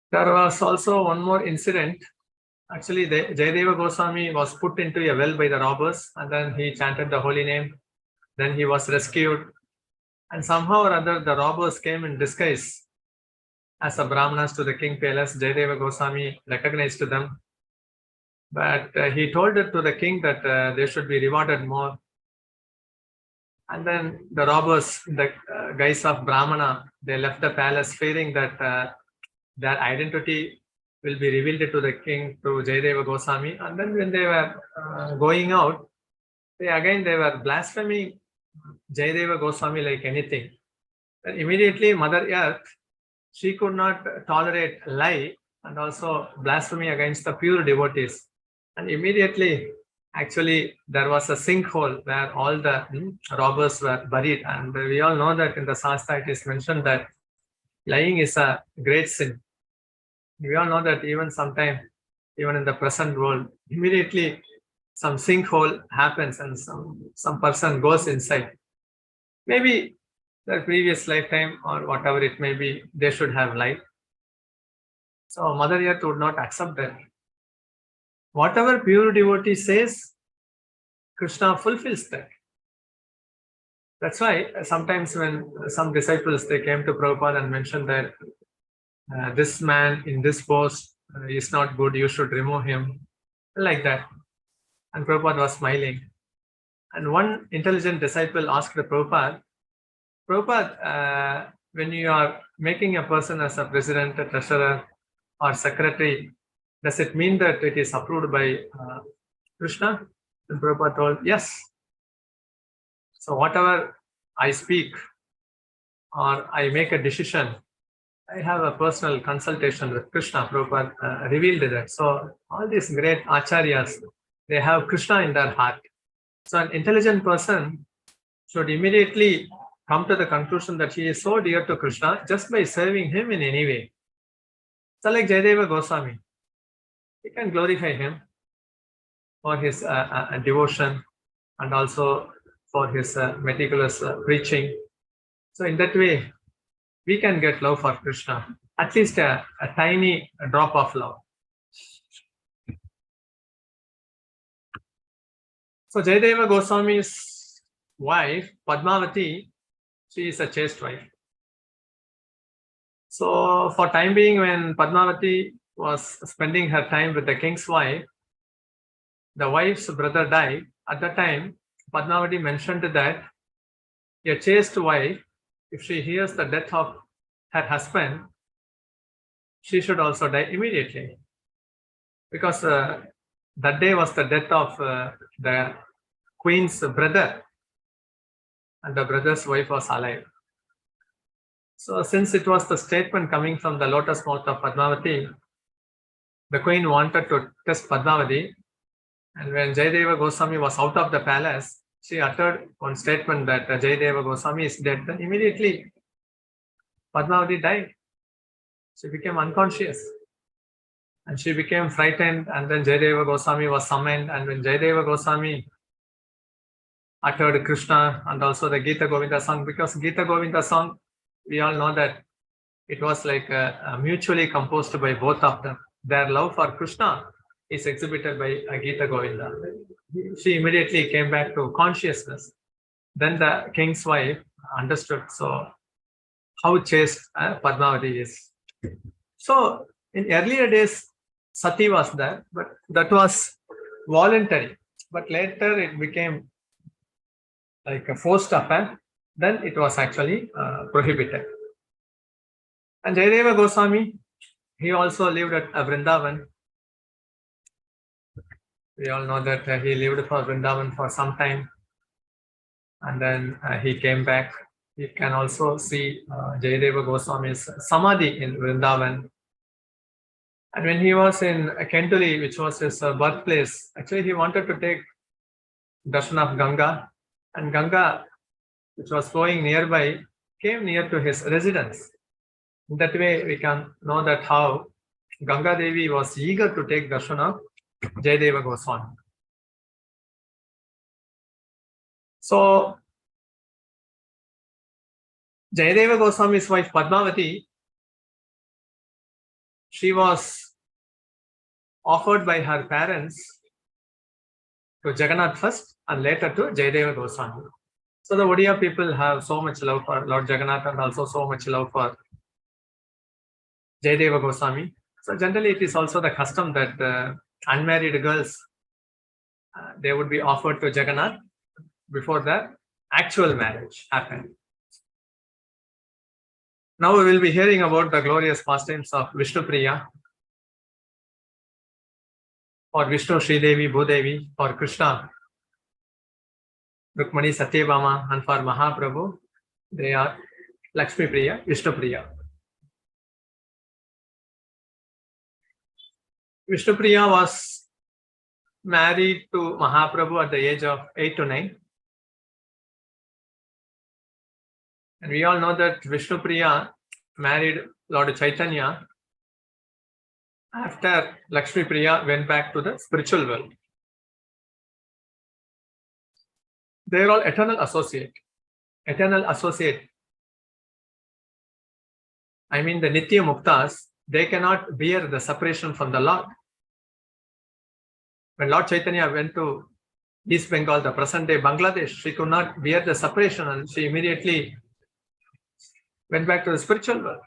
There was also one more incident. Actually, Jayadeva Goswami was put into a well by the robbers, and then he chanted the holy name. Then he was rescued, and somehow or other the robbers came in disguise as a Brahmanas to the king palace. Jayadeva Goswami recognized them, But he told it to the king that they should be rewarded more. And then the robbers, the guys of Brahmana, they left the palace fearing that their identity will be revealed to the king through Jayadeva Goswami. And then when they were going out, they were blaspheming Jayadeva Goswami like anything. And immediately Mother Earth, she could not tolerate lie and also blasphemy against the pure devotees. And immediately, actually, there was a sinkhole where all the robbers were buried. And we all know that in the Shastra it is mentioned that lying is a great sin. We all know that even sometime, even in the present world, immediately some sinkhole happens and some person goes inside. Maybe their previous lifetime or whatever it may be, they should have lied. So Mother Earth would not accept that. Whatever pure devotee says, Krishna fulfills that. That's why sometimes when some disciples, they came to Prabhupada and mentioned that this man in this post is not good, you should remove him, like that. And Prabhupada was smiling. And one intelligent disciple asked the Prabhupada, when you are making a person as a president, a treasurer, or secretary, does it mean that it is approved by Krishna? And Prabhupada told, yes. So whatever I speak or I make a decision, I have a personal consultation with Krishna. Prabhupada revealed that. So all these great acharyas, they have Krishna in their heart. So an intelligent person should immediately come to the conclusion that he is so dear to Krishna just by serving him in any way. So like Jayadeva Goswami, we can glorify him for his devotion and also for his meticulous preaching. So in that way, we can get love for Krishna, at least a tiny drop of love. So Jayadeva Goswami's wife, Padmavati, she is a chaste wife. So for time being, when Padmavati was spending her time with the king's wife, the wife's brother died. At that time, Padmavati mentioned that a chaste wife, if she hears the death of her husband, she should also die immediately. Because that day was the death of the queen's brother, and the brother's wife was alive. So since it was the statement coming from the lotus mouth of Padmavati, the queen wanted to test Padmavati. And when Jayadeva Goswami was out of the palace, she uttered one statement that Jayadeva Goswami is dead. Then immediately Padmavati died. She became unconscious. And she became frightened. And then Jayadeva Goswami was summoned. And when Jayadeva Goswami uttered Krishna and also the Gita Govinda song, because Gita Govinda song, we all know that it was like mutually composed by both of them. Their love for Krishna is exhibited by Gita Govinda. She immediately came back to consciousness. Then the king's wife understood how chaste Padmavati is. So in earlier days, Sati was there, but that was voluntary. But later it became like a forced affair. Then it was actually prohibited. And Jayadeva Goswami, he also lived at Vrindavan. We all know that he lived for Vrindavan for some time. And then he came back. You can also see Jayadeva Goswami's Samadhi in Vrindavan. And when he was in Kenduli, which was his birthplace, actually he wanted to take darshan of Ganga. And Ganga, which was flowing nearby, came near to his residence. In that way, we can know that how Ganga Devi was eager to take darshan of Jayadeva Goswami. So, Jayadeva Goswami's wife Padmavati, she was offered by her parents to Jagannath first and later to Jayadeva Goswami. So the Odia people have so much love for Lord Jagannath and also so much love for Jayadeva Goswami. So generally it is also the custom that unmarried girls, they would be offered to Jagannath before the actual marriage happened. Now we will be hearing about the glorious pastimes of Vishnu Priya, or Vishnu Sridevi Bhudevi, or Krishna Rukmani Satyabhama, and for Mahaprabhu they are Lakshmi Priya, Vishnu Priya. Vishnu Priya was married to Mahaprabhu at the age of 8 to 9. And we all know that Vishnu Priya married Lord Chaitanya after Lakshmi Priya went back to the spiritual world. They are all eternal associate. Eternal associate. I mean the Nitya Muktas, they cannot bear the separation from the Lord. When Lord Chaitanya went to East Bengal, the present day Bangladesh, she could not bear the separation and she immediately went back to the spiritual world.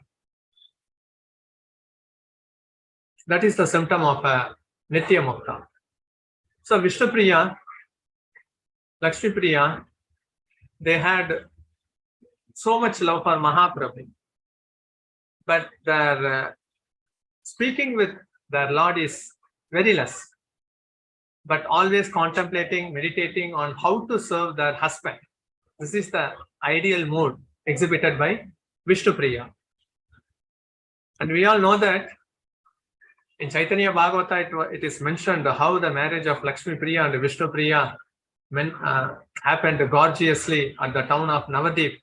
That is the symptom of a Nitya Mukta. So Vishnu Priya, Lakshmi Priya, they had so much love for Mahaprabhu, but their speaking with their Lord is very less, but always contemplating, meditating on how to serve their husband. This is the ideal mood exhibited by Vishnu Priya. And we all know that in Chaitanya Bhagavata it is mentioned how the marriage of Lakshmi Priya and Vishnu Priya happened gorgeously at the town of Navadip.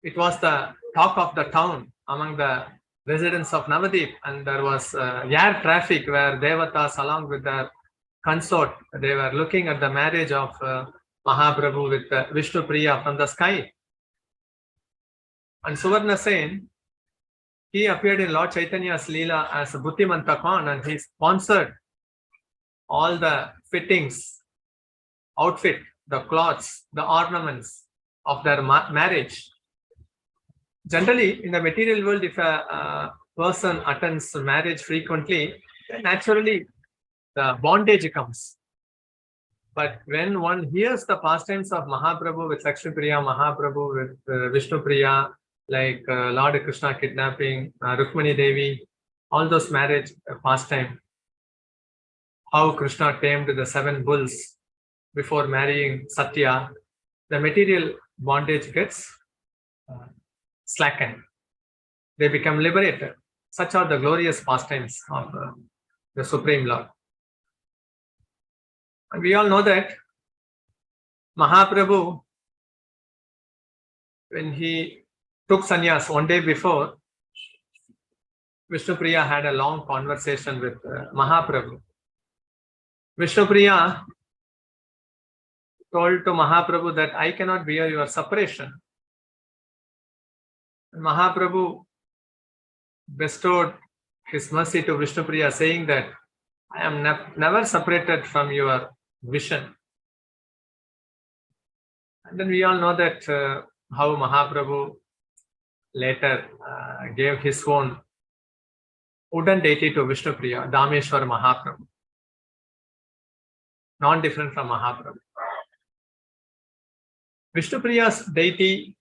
It was the talk of the town among the residents of Navadip, and there was air traffic where Devatas along with their consort, they were looking at the marriage of Mahaprabhu with Vishnu Priya from the sky. And Suvarna Sen, he appeared in Lord Chaitanya's Leela as a Buddhimanta Khan, and he sponsored all the fittings, outfit, the cloths, the ornaments of their marriage. Generally, in the material world, if a person attends marriage frequently, then naturally the bondage comes. But when one hears the pastimes of Mahaprabhu with Lakshmi Priya, Mahaprabhu with Vishnu Priya, like Lord Krishna kidnapping, Rukmani Devi, all those marriage pastime, how Krishna tamed the 7 bulls before marrying Satya, the material bondage gets slackened. They become liberated. Such are the glorious pastimes of the Supreme Lord. And we all know that Mahaprabhu, when he took sannyas one day before, Vishnu Priya had a long conversation with Mahaprabhu. Vishnu Priya told to Mahaprabhu that I cannot bear your separation. And Mahaprabhu bestowed his mercy to Vishnu Priya, saying that I am never separated from your vision. And then we all know that how Mahaprabhu later gave his own wooden deity to Vishnu Priya, Dameshwar Mahaprabhu, non-different from Mahaprabhu. Vishnu Priya's deity,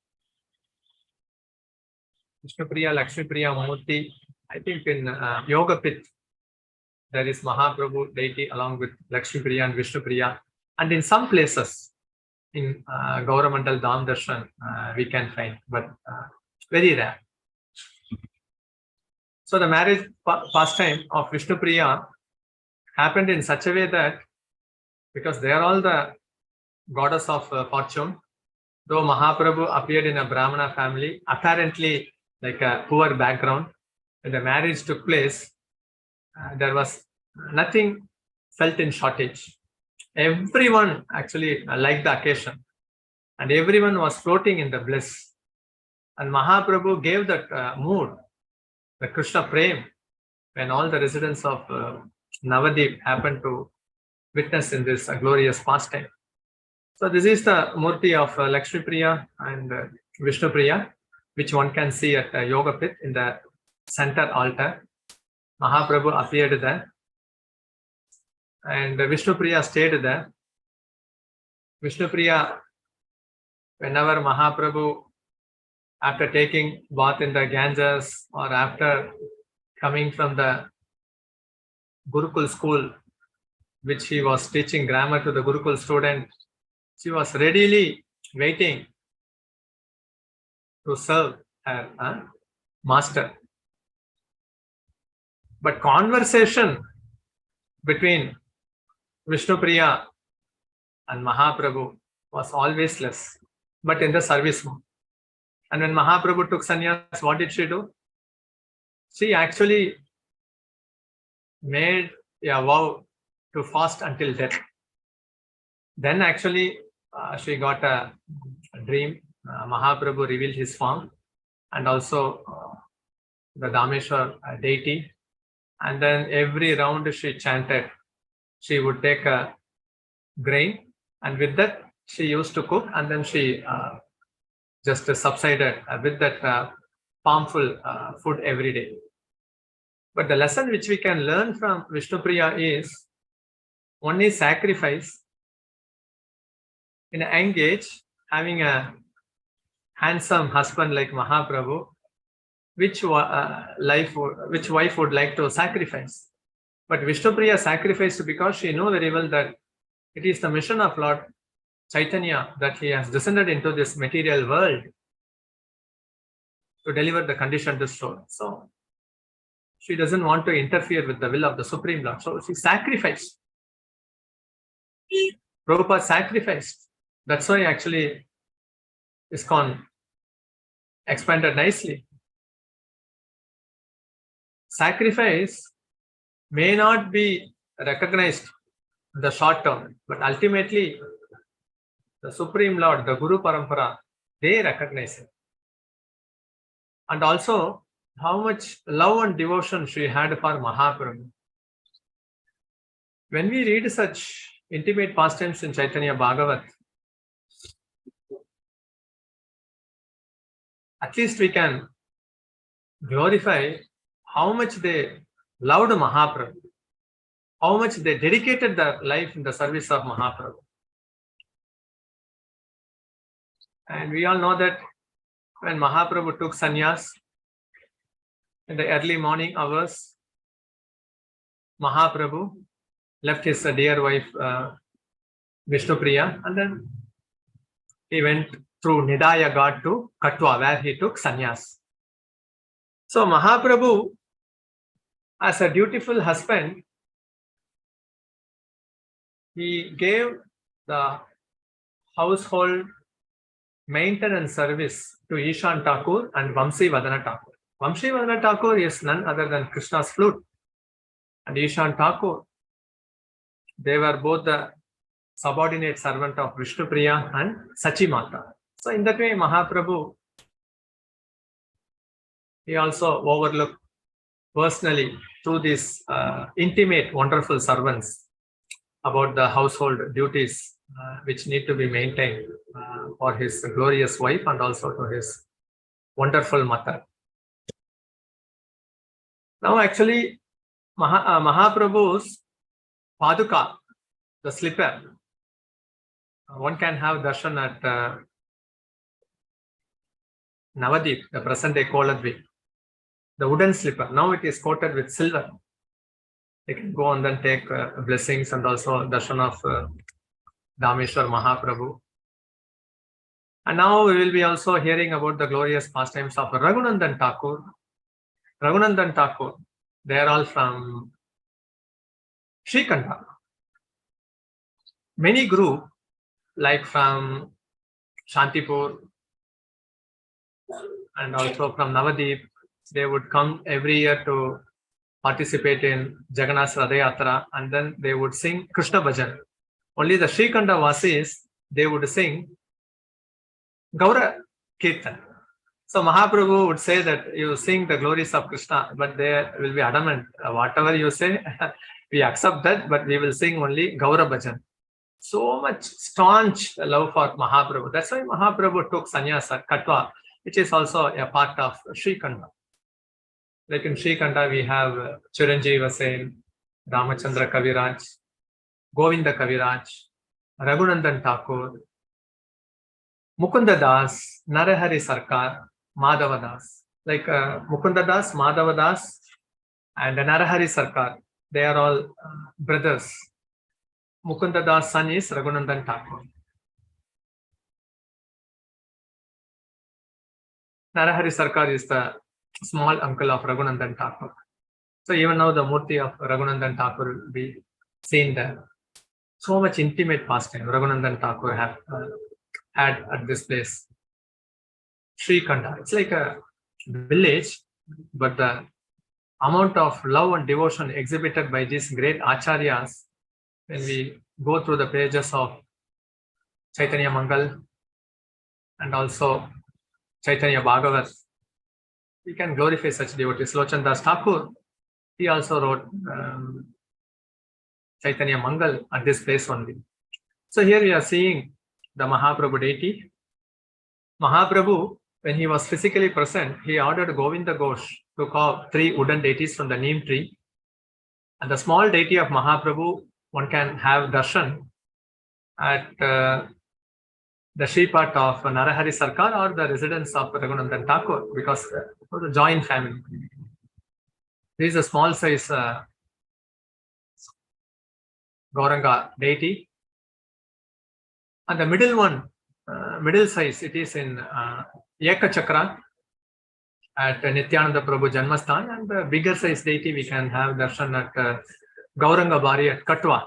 Vishnu Priya, Lakshmi Priya, Murti, I think in Yoga Pit, there is Mahaprabhu deity along with Lakshmi Priya and Vishnu Priya. And in some places, in Gauramandal Dham Darshan, we can find, but very rare. So the marriage pastime of Vishnu Priya happened in such a way that, because they are all the goddess of fortune, though Mahaprabhu appeared in a Brahmana family, apparently like a poor background, when the marriage took place, there was nothing felt in shortage. Everyone actually liked the occasion, and everyone was floating in the bliss. And Mahaprabhu gave that mood, the Krishna Prem, when all the residents of Navadip happened to witness in this glorious pastime. So this is the Murti of Lakshmi Priya and Vishnu Priya, which one can see at Yoga Pit in the center altar. Mahaprabhu appeared there. And Vishnu Priya stayed there. Vishnu Priya, whenever Mahaprabhu, after taking bath in the Ganges or after coming from the Gurukul school, which he was teaching grammar to the Gurukul student, she was readily waiting to serve her master. But conversation between Vishnu Priya and Mahaprabhu was always less, but in the service mode. And when Mahaprabhu took sannyas, what did she do? She actually made a vow to fast until death. Then actually she got a dream. Mahaprabhu revealed his form and also the Dameshwar deity. And then every round she chanted. She would take a grain, and with that she used to cook, and then she just subsided with that palmful food every day. But the lesson which we can learn from Vishnu Priya is one is sacrifice. In a young age, having a handsome husband like Mahaprabhu, which wife would like to sacrifice? But Vishnu Priya sacrificed because she knew very well that it is the mission of Lord Chaitanya that he has descended into this material world to deliver the conditioned soul. So she doesn't want to interfere with the will of the Supreme Lord. So she sacrificed. Prabhupada sacrificed. That's why actually ISKCON expanded nicely. Sacrifice may not be recognized in the short term, but ultimately the Supreme Lord, the Guru Parampara, they recognize it. And also how much love and devotion she had for Mahaprabhu. When we read such intimate pastimes in Chaitanya Bhagavat, at least we can glorify how much they loved Mahaprabhu, how much they dedicated their life in the service of Mahaprabhu. And we all know that when Mahaprabhu took sannyas in the early morning hours, Mahaprabhu left his dear wife Vishnu Priya, and then he went through Nidaya Ghat to Katwa, where he took sannyas. So Mahaprabhu, as a dutiful husband, he gave the household maintenance service to Ishan Thakur and Vamsivadana Thakur. Vamsivadana Thakur is none other than Krishna's flute. And Ishan Thakur, they were both the subordinate servant of Vishnu Priya and Sachi Mata. So in that way, Mahaprabhu, he also overlooked personally through these intimate, wonderful servants about the household duties which need to be maintained for his glorious wife and also to his wonderful mother. Now actually, Mahaprabhu's Paduka, the slipper, one can have darshan at Navadip, the present-day Koladvip. The wooden slipper, now it is coated with silver. They can go and then take blessings and also darshan of Dameshwar Mahaprabhu. And now we will be also hearing about the glorious pastimes of Raghunandan Thakur. Raghunandan Thakur, they are all from Srikanda. Many group, like from Shantipur and also from Navadip, they would come every year to participate in Jagannath Radha Yatra, and then they would sing Krishna Bhajan. Only the Srikanda Vasis, they would sing Gaura Kirtan. So Mahaprabhu would say that you sing the glories of Krishna, but they will be adamant. Whatever you say, we accept that, but we will sing only Gaura Bhajan. So much staunch love for Mahaprabhu. That's why Mahaprabhu took sannyas at Katwa, which is also a part of Srikanda. Like in Srikanda, we have Chiranjeeva Sen, Ramachandra Kaviraj, Govinda Kaviraj, Raghunandan Thakur, Mukunda Das, Narahari Sarkar, Madhava Das. Like Mukunda Das, Madhava Das, and Narahari Sarkar, they are all brothers. Mukunda Das' son is Raghunandan Thakur. Narahari Sarkar is the small uncle of Raghunandan Thakur. So even now the Murti of Raghunandan Thakur will be seen there. So much intimate pastime Raghunandan Thakur have had at this place. Sri Khanda. It's like a village, but the amount of love and devotion exhibited by these great acharyas, when we go through the pages of Chaitanya Mangal and also Chaitanya Bhagavat, we can glorify such devotees. Lochan Das Thakur, he also wrote Chaitanya Mangal at this place only. So here we are seeing the Mahaprabhu deity. Mahaprabhu, when he was physically present, he ordered Govinda Ghosh to carve 3 wooden deities from the neem tree. And the small deity of Mahaprabhu, one can have darshan at the Shripat of Narahari Sarkar or the residence of Raghunandan Thakur, because of the joint family. This is a small size Gauranga deity. And the middle one, middle size, it is in Eka Chakra at Nityananda Prabhu Janmasthan, and the bigger size deity we can have darshan at Gauranga Bari at Katwa.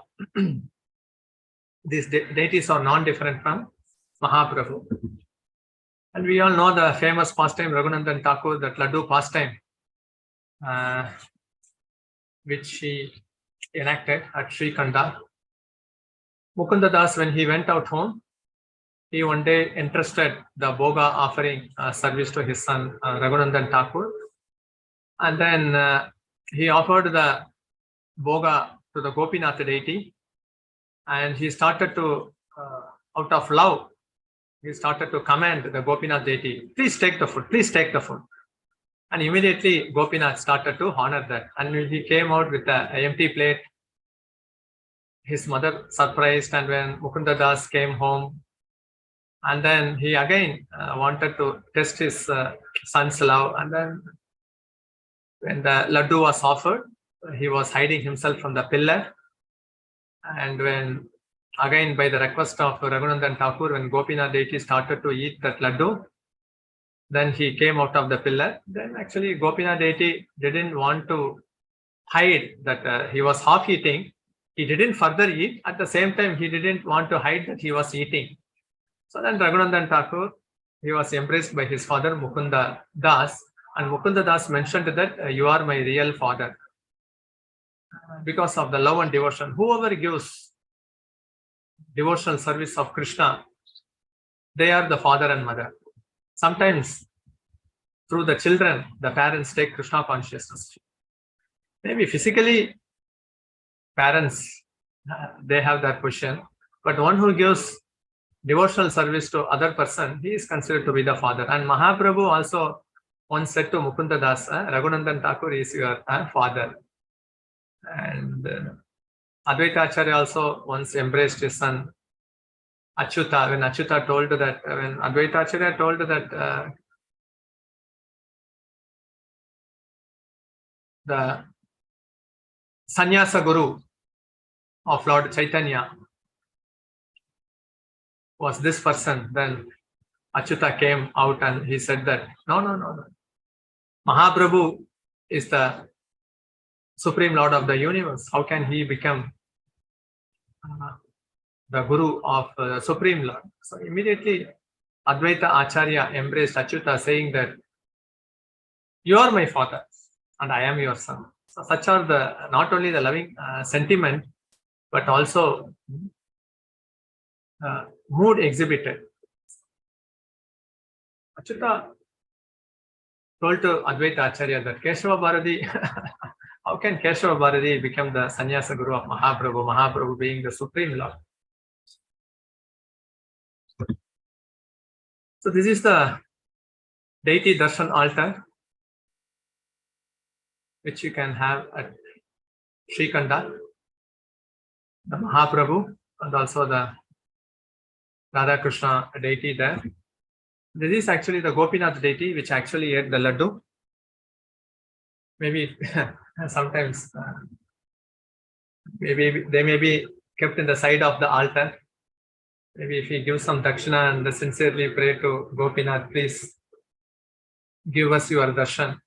These deities are non-different from Mahaprabhu. And we all know the famous pastime Raghunandan Thakur, that Laddu pastime, which he enacted at Sri Khanda. Mukunda Das, when he went out home, he one day entrusted the Boga offering service to his son Raghunandan Thakur. And then he offered the Boga to the Gopinath deity. And he started to, out of love, he started to command the Gopinath deity, please take the food, please take the food. And immediately Gopinath started to honor that. And when he came out with an empty plate, his mother surprised. And when Mukunda Das came home, and then he again wanted to test his son's love. And then when the laddu was offered, he was hiding himself from the pillar. And when again, by the request of Raghunandan Thakur, when Gopinath deity started to eat that laddu, then he came out of the pillar. Then actually Gopinath deity didn't want to hide that he was half eating. He didn't further eat. At the same time, he didn't want to hide that he was eating. So then Raghunandan Thakur, he was embraced by his father Mukunda Das, and Mukunda Das mentioned that you are my real father. Because of the love and devotion, whoever gives devotional service of Krishna, they are the father and mother. Sometimes through the children, the parents take Krishna consciousness. Maybe physically, parents, they have that position, but one who gives devotional service to other person, he is considered to be the father. And Mahaprabhu also once said to Mukunda Das, Raghunandan Thakur is your father. And Advaita Acharya also once embraced his son Achyuta. When Achyuta told that, when Advaita Acharya told that the Sannyasa Guru of Lord Chaitanya was this person, then Achyuta came out and he said that, no. Mahaprabhu is the Supreme Lord of the universe. How can he become the Guru of the Supreme Lord? So immediately Advaita Acharya embraced Achyuta, saying that you are my father and I am your son. So such are the not only the loving sentiment, but also mood exhibited. Achyuta told to Advaita Acharya that Keshava Bharati, how can Keshava Bharati become the Sannyasa Guru of Mahaprabhu, Mahaprabhu being the Supreme Lord? So this is the deity darshan altar, which you can have at Sri Khanda. the Mahaprabhu and also the Radha Krishna deity there. This is actually the Gopinath deity which actually ate the laddu. Maybe sometimes maybe they may be kept in the side of the altar. Maybe if we give some dakshina and sincerely pray to Gopinath, please give us your darshan.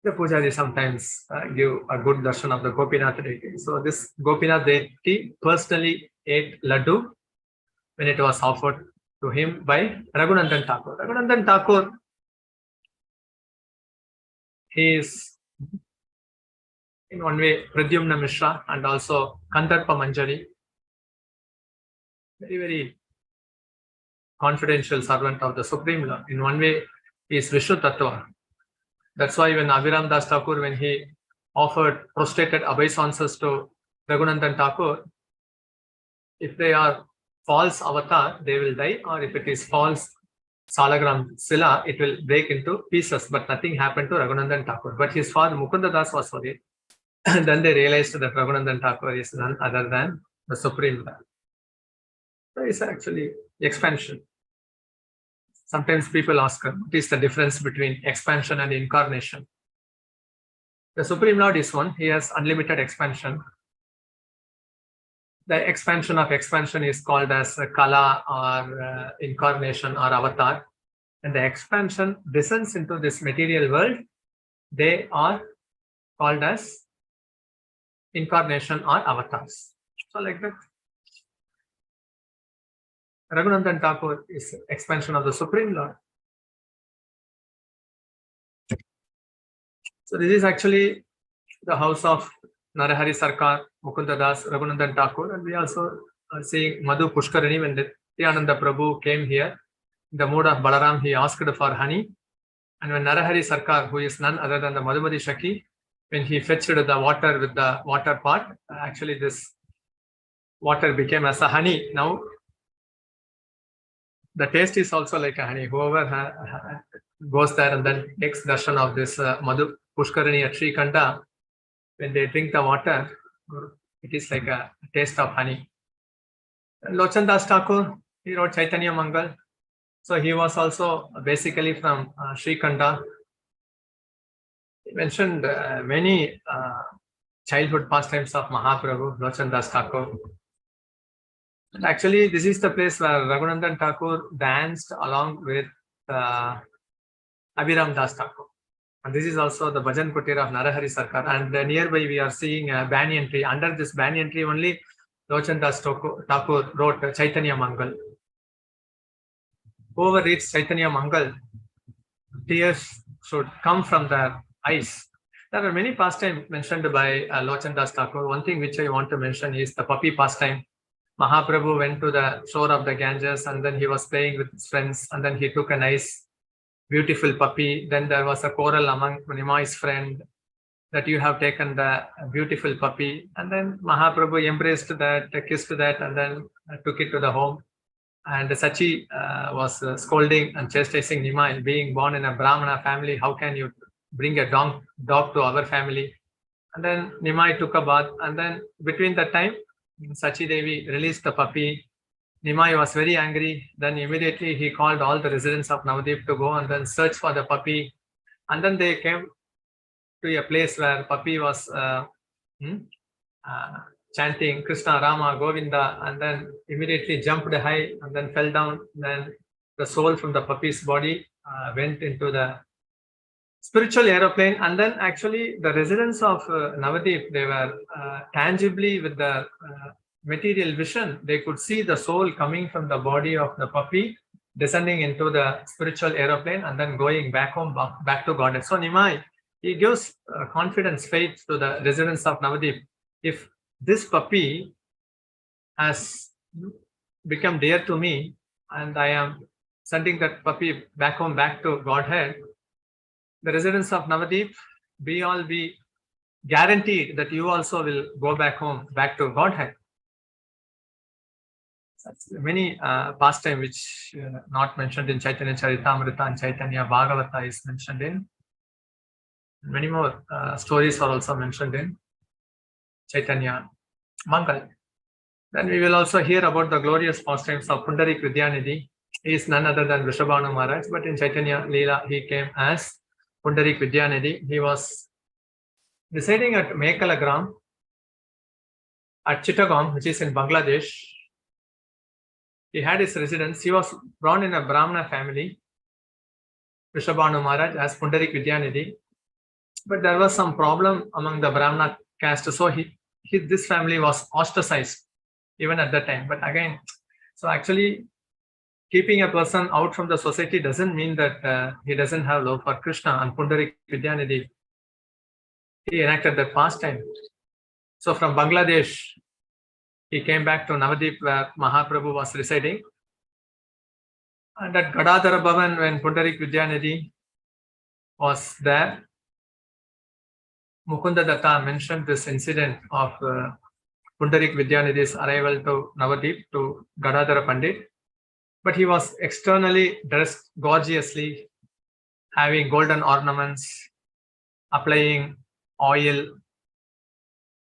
The Pujari sometimes give a good darshan of the Gopinath deity. So this Gopinath deity personally ate laddu when it was offered to him by Raghunandan Thakur. Raghunandan Thakur, he is in one way Pradyumna Mishra and also Kandarpa Manjari. Very, very confidential servant of the Supreme Lord. In one way, he is Vishnu Tattva. That's why when Abhiram Das Thakur, when he offered prostrated obeisances to Raghunandan Thakur, if they are false avatar, they will die, or if it is false Salagram Sila, it will break into pieces. But nothing happened to Raghunandan Thakur. But his father Mukunda Das was worried. And then they realized that Raghunandan Thakur is none other than the Supreme Lord. So it's actually expansion. Sometimes people ask, what is the difference between expansion and incarnation? The Supreme Lord is one. He has unlimited expansion. The expansion of expansion is called as Kala or incarnation or avatar. And the expansion descends into this material world. They are called as incarnation or avatars. So like that. Raghunandan Thakur is expansion of the Supreme Lord. So this is actually the house of Narahari Sarkar, Mukunda Das, Raghunandan Thakur, and we also are seeing Madhu Pushkarani. When Nityananda Prabhu came here, in the mood of Balaram, he asked for honey. And when Narahari Sarkar, who is none other than the Madhumati Shaki, when he fetched the water with the water pot, actually this water became as a honey. Now, the taste is also like a honey. Whoever goes there and then takes darshan of this Madhu Pushkarani at Srikanda, when they drink the water, it is like a taste of honey. Lochan Das Thakur, he wrote Chaitanya Mangal. So he was also basically from Srikanda. He mentioned many childhood pastimes of Mahaprabhu, Lochan Das Thakur. And actually, this is the place where Raghunandan Thakur danced along with Abhiram Das Thakur. And this is also the Bhajan Kutir of Narahari Sarkar. And nearby we are seeing a banyan tree. Under this banyan tree only, Lochan Das Thakur wrote Chaitanya Mangal. Whoever reads Chaitanya Mangal, tears should come from their eyes. There are many pastimes mentioned by Lochan Das Thakur. One thing which I want to mention is the puppy pastime. Mahaprabhu went to the shore of the Ganges and then he was playing with his friends and then he took a nice, beautiful puppy. Then there was a quarrel among Nimai's friend that you have taken the beautiful puppy. And then Mahaprabhu embraced that, kissed that, and then took it to the home. And Sachi was scolding and chastising Nimai, being born in a Brahmana family. How can you bring a dog to our family? And then Nimai took a bath. And then between that time, Sachi Devi released the puppy. Nimai was very angry. Then immediately he called all the residents of Navadip to go and then search for the puppy. And then they came to a place where puppy was chanting Krishna, Rama, Govinda, and then immediately jumped high and then fell down. Then the soul from the puppy's body went into the spiritual aeroplane. And then actually the residents of Navadip, they were tangibly with the material vision. They could see the soul coming from the body of the puppy, descending into the spiritual aeroplane and then going back home, back to Godhead. So Nimai, he gives confidence, faith to the residents of Navadip. If this puppy has become dear to me and I am sending that puppy back home, back to Godhead, the residents of Navadip, we all be guaranteed that you also will go back home, back to Godhead. Many pastime which not mentioned in Chaitanya Charitamrita and Chaitanya Bhagavata is mentioned in. Many more stories are also mentioned in Chaitanya Mangal. Then we will also hear about the glorious pastimes of Pundarik Vidyanidhi. He is none other than Vrishabhanu Maharaj, but in Chaitanya Leela he came as Pundarik Vidyanidhi. He was residing at Mekalagram at Chittagong, which is in Bangladesh. He had his residence. He was born in a Brahmana family, Vrishabhanu Maharaj, as Pundarik Vidyanidhi. But there was some problem among the Brahmana caste, so this family was ostracized even at that time. But again, so actually keeping a person out from the society doesn't mean that he doesn't have love for Krishna. And Pundarik Vidyanidhi, he enacted that pastime. So from Bangladesh, he came back to Navadip where Mahaprabhu was residing. And at Gadadhara Bhavan, when Pundarik Vidyanidhi was there, Mukunda Datta mentioned this incident of Pundarik Vidyanidhi's arrival to Navadip, to Gadadhara Pandit. But he was externally dressed gorgeously, having golden ornaments, applying oil,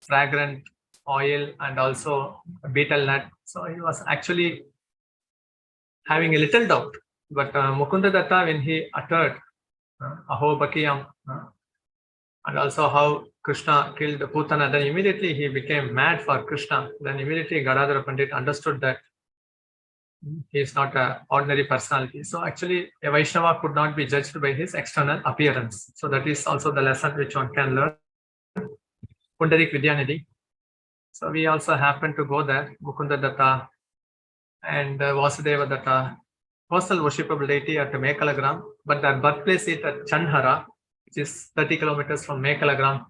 fragrant oil, and also betel nut. So he was actually having a little doubt. But Mukunda Datta, when he uttered Aho Bakiyam, and also how Krishna killed Putana, then immediately he became mad for Krishna. Then immediately Gadadhara Pandit understood that he is not an ordinary personality. So actually a Vaishnava could not be judged by his external appearance. So that is also the lesson which one can learn. Pundarik Vidyanidhi. So we also happened to go there, Mukunda Datta and Vasudeva Datta, personal worshipable deity at Mekalagram, but their birthplace is at Chandhara, which is 30 kilometers from Mekalagram.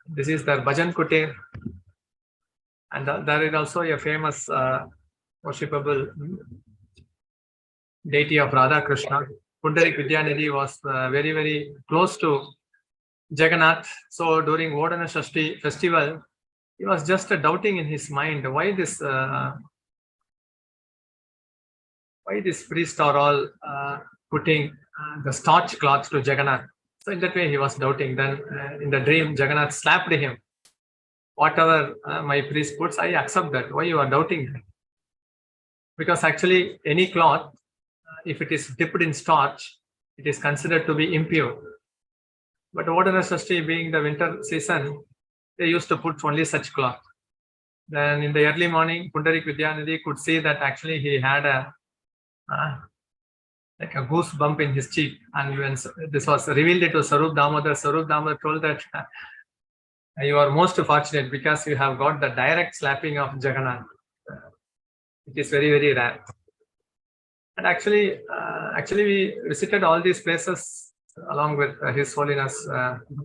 This is their Bhajan Kutir. And there is also a famous worshipable deity of Radha Krishna. Pundarik Vidyanidhi was very, very close to Jagannath. So during Vodana Shashti festival, he was just doubting in his mind why this priests are all putting the starch cloth to Jagannath. So in that way he was doubting. Then in the dream, Jagannath slapped him. Whatever my priest puts, I accept that. Why you are doubting that? Because actually any cloth, if it is dipped in starch, it is considered to be impure. But Vodana Shashti being the winter season, they used to put only such cloth. Then in the early morning, Pundarik Vidyanidhi could see that actually he had like a goose bump in his cheek. And when this was revealed to Sarup Damodar, Sarup Damodar told that you are most fortunate because you have got the direct slapping of Jagannath. It is very, very rare. And actually we visited all these places along with His Holiness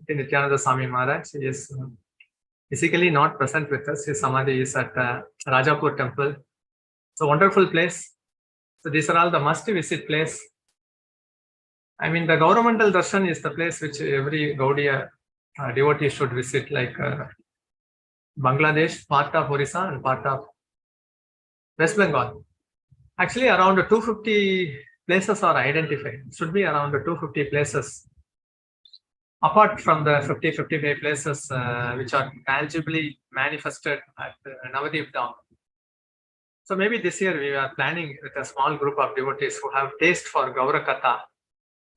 Nityananda Swami Maharaj. He is physically not present with us. His Samadhi is at Rajapur temple. It's a wonderful place. So these are all the must-visit place. I mean, the Gauramandal Darshan is the place which every Gaudiya devotee should visit, like Bangladesh, part of Orissa and part of West Bengal. Actually, around 250 places are identified. It should be around 250 places. Apart from the 50-55 places which are tangibly manifested at Navadip Dham. So maybe this year we are planning with a small group of devotees who have taste for Gaura Katha,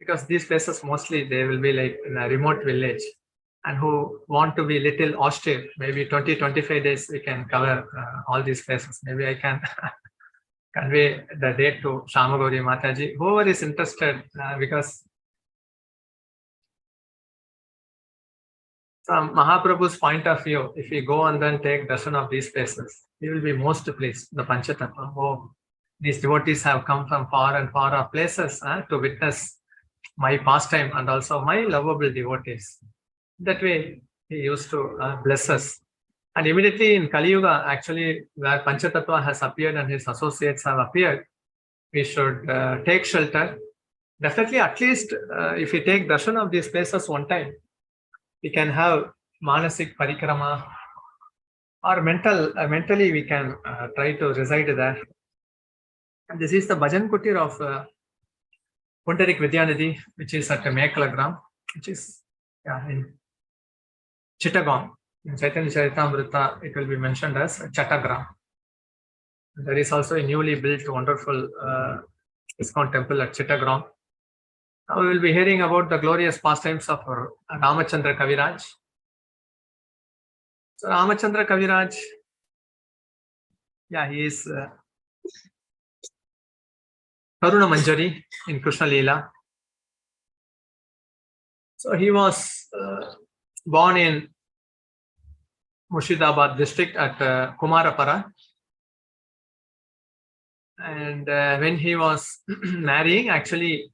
because these places mostly they will be like in a remote village, and who want to be little austere. Maybe 20-25 days we can cover all these places. Maybe I can convey the date to Shamagauri Mataji. Whoever is interested, because from Mahaprabhu's point of view, if we go and then take darshan of these places, he will be most pleased. The Panchatattva. Oh, these devotees have come from far and far off places to witness my pastime and also my lovable devotees. That way, he used to bless us. And immediately in Kali Yuga, actually, where Panchatattva has appeared and his associates have appeared, we should take shelter. Definitely, at least if we take darshan of these places one time, we can have manasik parikrama, or mentally we can try to reside there. And this is the Bhajan Kutir of Pundarik Vidyanidhi, which is at Mekalagram, which is in Chittagong. In Chaitanya Charitamrita, it will be mentioned as Chatagram. There is also a newly built wonderful ISKCON temple at Chittagram. Now we will be hearing about the glorious pastimes of Ramachandra Kaviraj. So Ramachandra Kaviraj, he is Karuna Manjari in Krishna Leela. So he was born in Murshidabad district at Kumarapara. And when he was marrying, actually,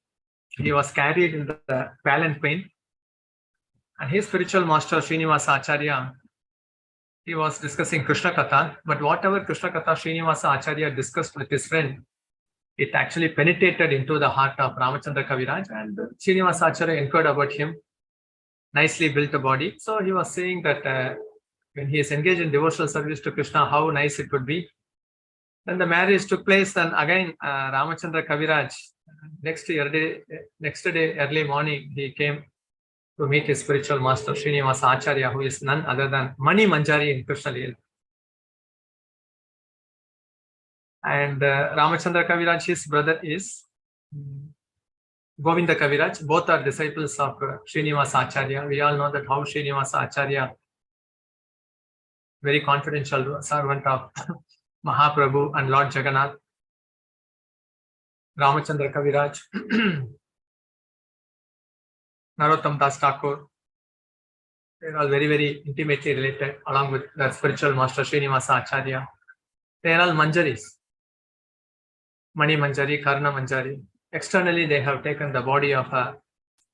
he was carried in the palanquin. And his spiritual master, Srinivasa Acharya, he was discussing Krishna Katha. But whatever Krishna Katha Srinivasa Acharya discussed with his friend, it actually penetrated into the heart of Ramachandra Kaviraj. And Srinivasa Acharya inquired about him, nicely built body. So he was saying that when he is engaged in devotional service to Krishna, how nice it would be. Then the marriage took place, and again Ramachandra Kaviraj, next day early morning, he came to meet his spiritual master Srinivasa Acharya, who is none other than Mani Manjari in Krishna Leela. And Ramachandra Kaviraj, his brother is Govinda Kaviraj. Both are disciples of Srinivasa Acharya. We all know that how Srinivasa Acharya, very confidential servant of Mahaprabhu and Lord Jagannath, Ramachandra Kaviraj, Raghunath Das Thakur, they are all very, very intimately related, along with their spiritual master Srinivasa Acharya. They are all Manjaris, Mani Manjari, Karna Manjari. Externally, they have taken the body of a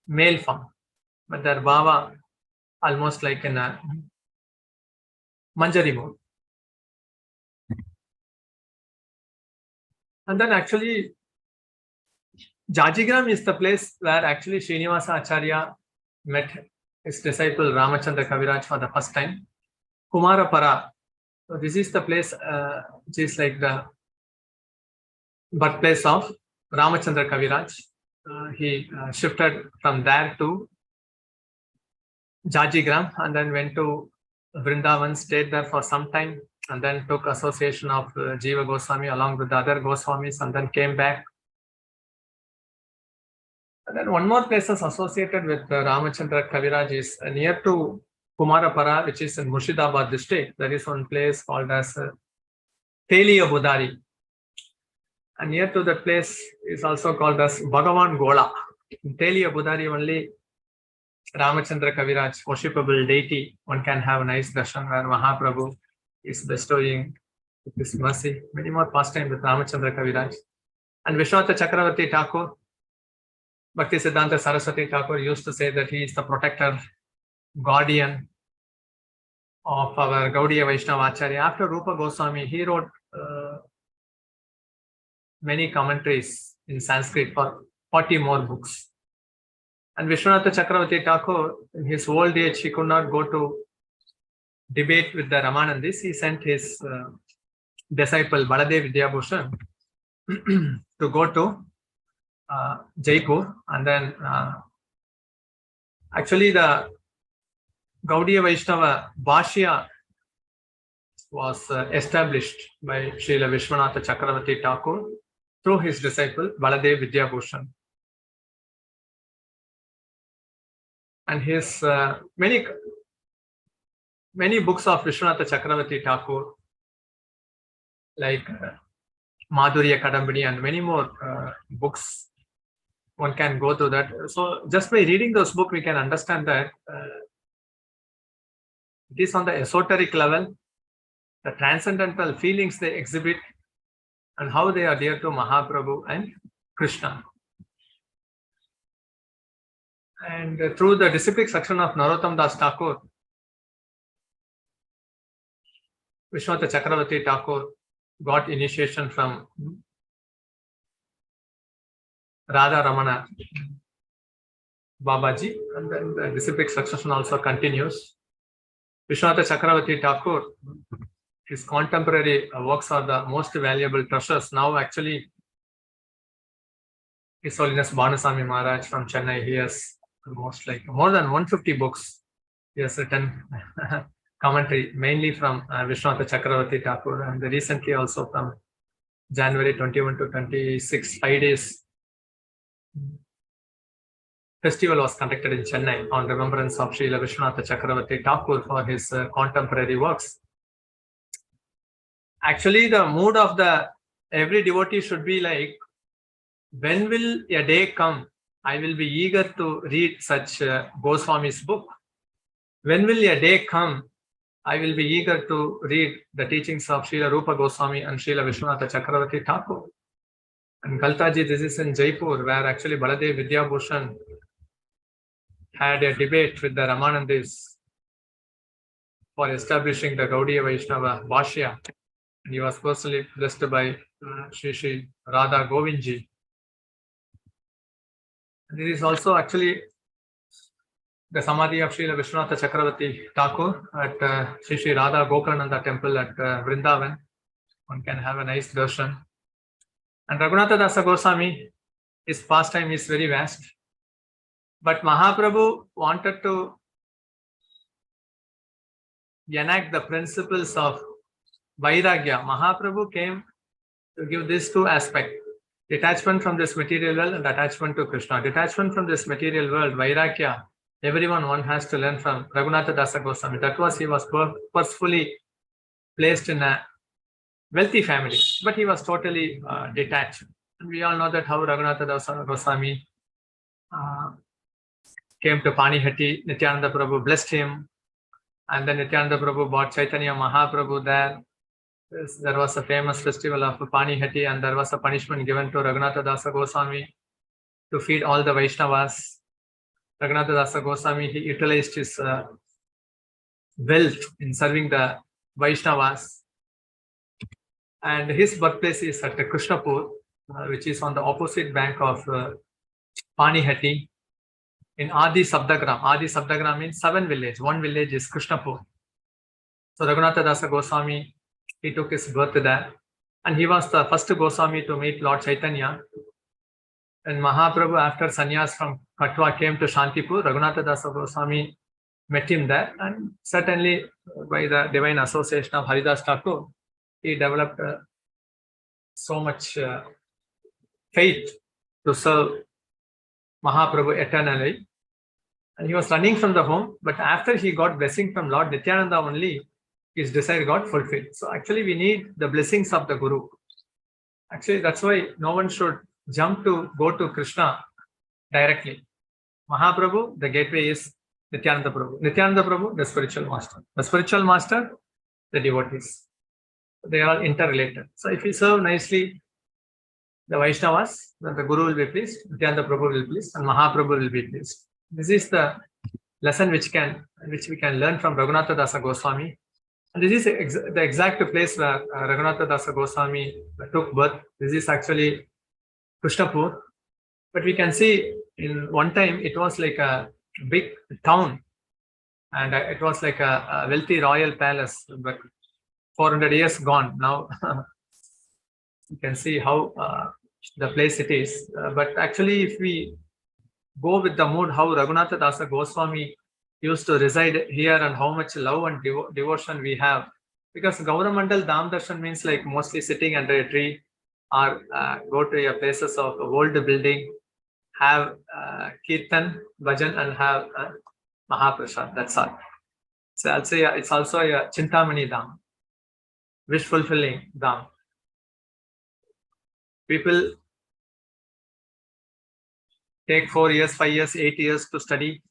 male form, but their bhava almost like in a Manjari mode. And then actually, Jajigram is the place where actually Srinivasa Acharya met his disciple Ramachandra Kaviraj for the first time. Kumarapara. So this is the place which is like the birthplace of Ramachandra Kaviraj. He shifted from there to Jajigram and then went to Vrindavan, stayed there for some time, and then took association of Jiva Goswami along with the other Goswamis, and then came back. And then one more place is associated with Ramachandra Kaviraj is near to Kumarapara, which is in Murshidabad district. There is one place called as Teliya Budari. And near to that place is also called as Bhagavan Gola. In Teliya Budari only Ramachandra Kaviraj, worshipable deity, one can have a nice darshan where Mahaprabhu is bestowing with his mercy. Many more pastime with Ramachandra Kaviraj. And Visvanath Chakravarthi Thakur, Bhakti Siddhanta Saraswati Thakur used to say that he is the protector, guardian of our Gaudiya Vaishnava Acharya. After Rupa Goswami, he wrote many commentaries in Sanskrit for 40 more books. And Visvanath Chakravarthi Thakur, in his old age, he could not go to debate with the Ramanandis. He sent his disciple Baladev Vidyabhushan to go to Jaipur, and then actually the Gaudiya Vaishnava Bhashya was established by Srila Vishwanath Chakravarthi Thakur through his disciple Baladev Vidyabhushan. And his many books of Vishwanath Chakravarthi Thakur, like Madhurya Kadambini and many more books, one can go through that. So just by reading those books, we can understand that it is on the esoteric level, the transcendental feelings they exhibit, and how they are dear to Mahaprabhu and Krishna. And through the disciplic section of Narottam Das Thakur, Vishwanath Chakravarthi Thakur got initiation from Radha Ramana Babaji, and then the disciplic succession also continues. Vishwanath Chakravarthi Thakur, his contemporary works are the most valuable treasures. Now actually, His Holiness Bhanaswami Maharaj from Chennai, he has almost like more than 150 books he has written commentary, mainly from Visvanath Chakravarthi Thakur, and recently also from January 21 to 26, 5 days. Festival was conducted in Chennai on remembrance of Srila Visvanath Chakravarthi Thakur for his contemporary works. Actually, the mood of every devotee should be like, when will a day come? I will be eager to read such Goswami's book. When will a day come? I will be eager to read the teachings of Srila Rupa Goswami and Srila Visvanath Chakravarti Thakur. And Kaltaji, this is in Jaipur, where actually Baladev Vidyabhushan had a debate with the Ramanandis for establishing the Gaudiya Vaishnava Bhashya. And he was personally blessed by Shri Radha Govindji. And this is also actually the Samadhi of Srila Visvanath Chakravarti Thakur at Shri Radha Gokulananda temple at Vrindavan. One can have a nice darshan. And Raghunath Das Goswami, his pastime is very vast. But Mahaprabhu wanted to enact the principles of Vairagya. Mahaprabhu came to give these two aspects: detachment from this material world and attachment to Krishna. Detachment from this material world, Vairagya, one has to learn from Raghunath Das Goswami. That was, he was purposefully placed in a wealthy family, but he was totally detached. And we all know that how Raghunath Das Goswami came to Panihati. Nityananda Prabhu blessed him, and then Nityananda Prabhu brought Chaitanya Mahaprabhu there. There was a famous festival of Panihati, and there was a punishment given to Raghunath Das Goswami to feed all the Vaishnavas. Raghunath Das Goswami, he utilized his wealth in serving the Vaishnavas. And his birthplace is at Krishnapur, which is on the opposite bank of Panihati, in Adi Sabdagram. Adi Sabdagram means 7 villages. One village is Krishnapur. So Raghunath Das Goswami, he took his birth there. And he was the first Goswami to meet Lord Chaitanya. And Mahaprabhu, after sannyas from Katwa, came to Shantipur. Raghunath Das Goswami met him there. And certainly, by the divine association of Haridas Thakur, he developed so much faith to serve Mahaprabhu eternally. And he was running from the home, but after he got blessing from Lord Nityananda only, his desire got fulfilled. So actually we need the blessings of the Guru. Actually, that's why no one should jump to go to Krishna directly. Mahaprabhu, the gateway is Nityananda Prabhu. Nityananda Prabhu, the spiritual master. The spiritual master, the devotees. They are all interrelated. So if we serve nicely the Vaishnavas, then the Guru will be pleased, Nityananda Prabhu will be pleased, and Mahaprabhu will be pleased. This is the lesson which we can learn from Raghunath Das Goswami. And this is the exact place where Raghunath Das Goswami took birth. This is actually Krishnapur. But we can see in one time it was like a big town, and it was like a wealthy royal palace, but 400 years gone. Now you can see how the place it is. But actually, if we go with the mood how Raghunath Das Goswami used to reside here and how much love and devotion we have, because Gauramandal Dham Darshan means like mostly sitting under a tree or go to a places of old building, have kirtan, bhajan, and have Mahaprasad. That's all. So I'll say it's also a Chintamani Dham, wish fulfilling Dham. People take 4 years, 5 years, 8 years to study,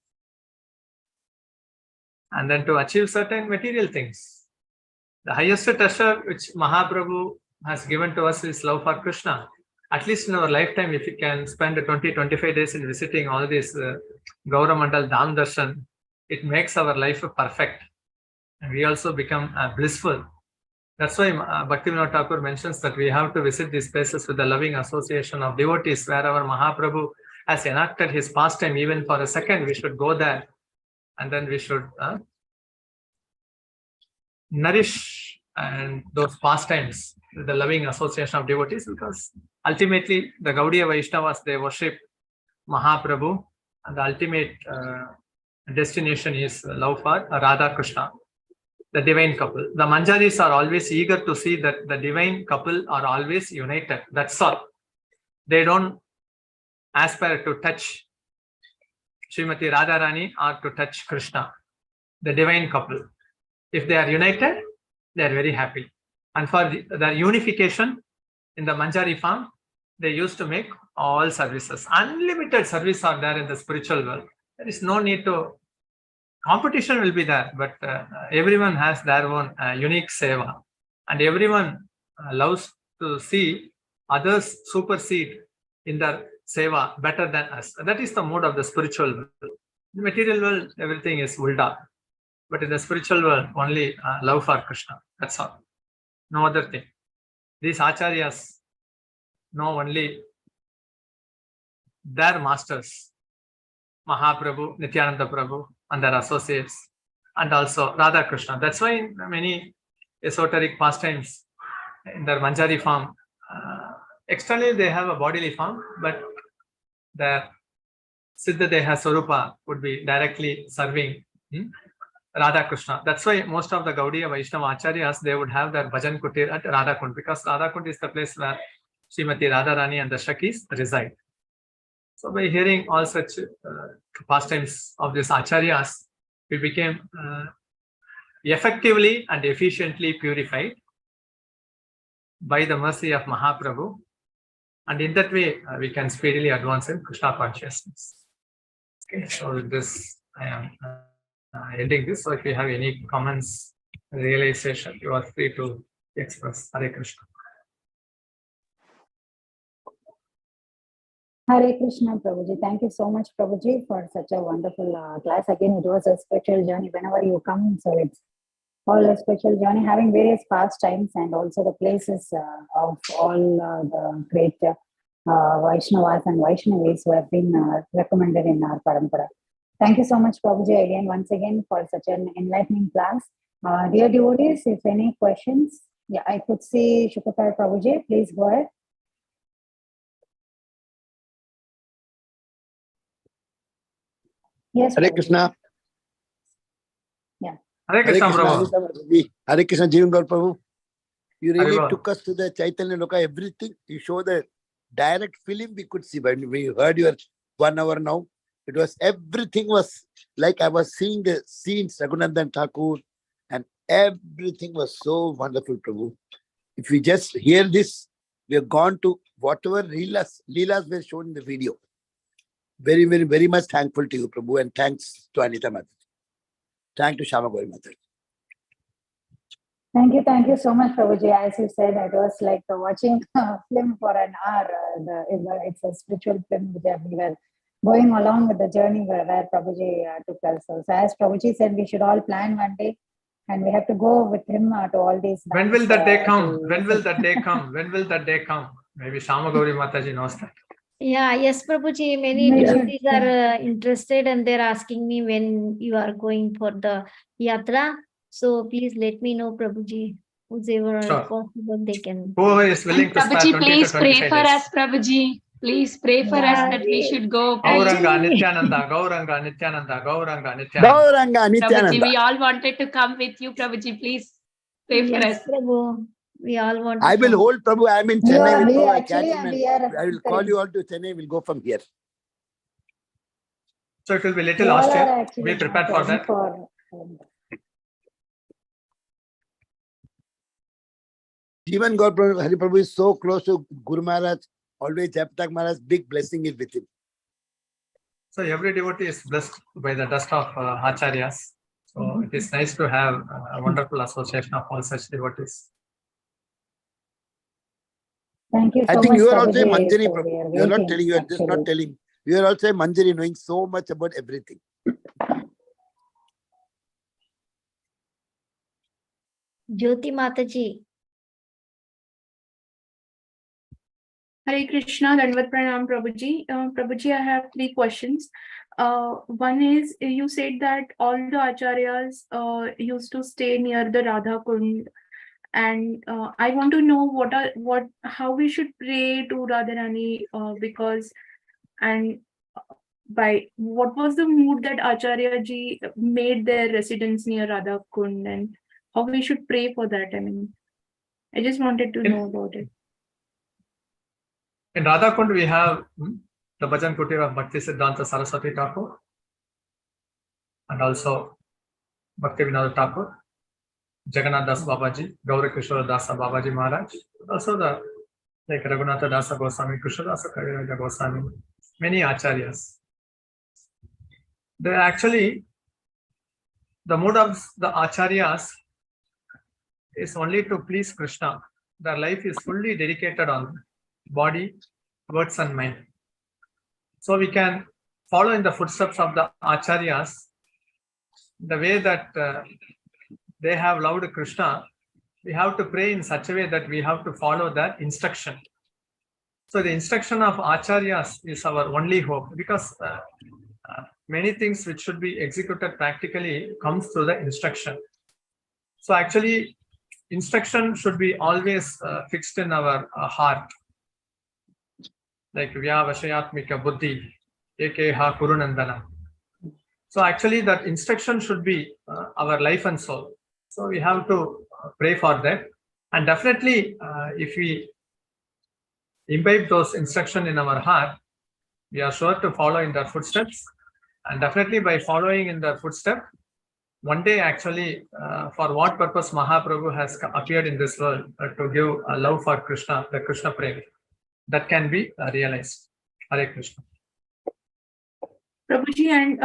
and then to achieve certain material things. The highest treasure which Mahaprabhu has given to us is love for Krishna. At least in our lifetime, if we can spend 20-25 days in visiting all these Gauramandal Dham Darshan, it makes our life perfect. And we also become blissful. That's why Bhaktivinoda Thakur mentions that we have to visit these places with the loving association of devotees, wherever Mahaprabhu has enacted his pastime. Even for a second, we should go there, and then we should nourish and those pastimes with the loving association of devotees, because ultimately the Gaudiya Vaishnavas, they worship Mahaprabhu, and the ultimate destination is love for Radha Krishna. the divine couple. The Manjaris are always eager to see that the divine couple are always united. That's all. They don't aspire to touch Srimati Radharani or to touch Krishna, the divine couple. If they are united, they are very happy. And for their unification in the Manjari form, they used to make all services. Unlimited service are there in the spiritual world. There is no need to, competition will be there, but everyone has their own unique seva. And everyone loves to see others supersede in their seva better than us. That is the mood of the spiritual world. In the material world, everything is ulta. But in the spiritual world, only love for Krishna. That's all. No other thing. These acharyas know only their masters, Mahaprabhu, Nityananda Prabhu, and their associates, and also Radha Krishna. That's why in many esoteric pastimes in their Manjari form, externally they have a bodily form, but their Siddha Deha Swarupa would be directly serving Radha Krishna. That's why most of the Gaudiya Vaishnava Acharyas, they would have their Bhajan Kutir at Radha Kund, because Radha Kund is the place where Srimati Radharani and the Shakis reside. So by hearing all such pastimes of these Acharyas, we became effectively and efficiently purified by the mercy of Mahaprabhu. And in that way, we can speedily advance in Krishna consciousness. Okay, so with this, I am ending this. So if you have any comments, realization, you are free to express. Hare Krishna. Hare Krishna, Prabhuji. Thank you so much, Prabhuji, for such a wonderful class. Again, it was a spiritual journey whenever you come. So it's all a spiritual journey, having various pastimes and also the places of all the great Vaishnavas and Vaishnavis who have been recommended in our parampara. Thank you so much, Prabhuji, again, once again, for such an enlightening class. Dear devotees, if any questions, yeah, I could see Shukapal Prabhuji. Please go ahead. Yes. Hare Krishna. Yeah. Hare Krishna, Prabhu. Hare Krishna, Jivana Gaurahari Prabhu. You really Hare took us to the Chaitanya Loka, everything. You show the direct film we could see. When we heard your 1 hour now, it was, everything was like I was seeing the scenes, Raghunandan Thakur, and everything was so wonderful, Prabhu. If we just hear this, we have gone to whatever Leelas were shown in the video. Very, very, very much thankful to you, Prabhu, and thanks to Anita Mataji. Thank you, Shama Gauri Mataji. Thank you so much, Prabhuji. As you said, it was like watching a film for an hour. It's a spiritual film which we were going along with the journey where Prabhuji took us. So as Prabhuji said, we should all plan one day and we have to go with him to all these. When will that day come? When will that day come? When will that day come? Maybe Shama Gauri Mataji knows that. Yeah, yes, Prabhuji, many devotees are interested and they're asking me when you are going for the yatra. So please let me know, Prabhuji. Whoever possible, they can. Whoever is willing to spare 20 please to 25 pray for days. us, Prabhuji. Please pray for us that we should go. Gauranga Nityananda, Gauranga Nityananda, Gauranga Nityananda. Gauranga Nityananda. Prabhuji, we all wanted to come with you, Prabhuji. Please pray for us. Prabhu. We all want I will hold, Prabhu. I am in Chennai. I will call you all to Chennai. We'll go from here. So it will be a little austere. Be prepared for that. Jivana Gaurahari Prabhu is so close to Guru Maharaj. Always Japtak Maharaj, big blessing is with him. So every devotee is blessed by the dust of Acharyas. So it is nice to have a wonderful association of all such devotees. Thank you so much. I think you are also a Manjari, Prabhu. You are not telling, you are just not telling. You are also a Manjari, knowing so much about everything. Jyoti Mataji. Hare Krishna, Dandavat Pranam, Prabhuji. Prabhuji, I have 3 questions. One is, you said that all the acharyas used to stay near the Radha Kund, and I want to know how we should pray to Radharani, because, and by what was the mood that Acharya ji made their residence near Radha Kund, and or we should pray for that? I mean, I just wanted to know about it. In Radhakund, we have the Bhajan Kutir of Bhakti Siddhanta Saraswati Thakur, and also Bhakti Vinod Thakur, Jagannath Das Babaji, Gaura Kishore Dasa Babaji Maharaj, also the like Raghunath Das Goswami, Krishnadasa Kaviraj Goswami, many acharyas. They actually, the mood of the acharyas is only to please Krishna. Their life is fully dedicated on body, words and mind. So we can follow in the footsteps of the acharyas, the way that they have loved Krishna. We have to pray in such a way that we have to follow that instruction. So the instruction of acharyas is our only hope, because many things which should be executed practically comes through the instruction. So actually, instruction should be always fixed in our heart. Like Vya Vashayatmika Buddhi, Ekeha Kurunandana. So actually that instruction should be our life and soul. So we have to pray for that. And definitely if we imbibe those instructions in our heart, we are sure to follow in their footsteps. And definitely by following in their footsteps, one day actually for what purpose Mahaprabhu has appeared in this world, to give a love for Krishna, the Krishna Prem, that can be realized. Hare Krishna. Prabhuji, and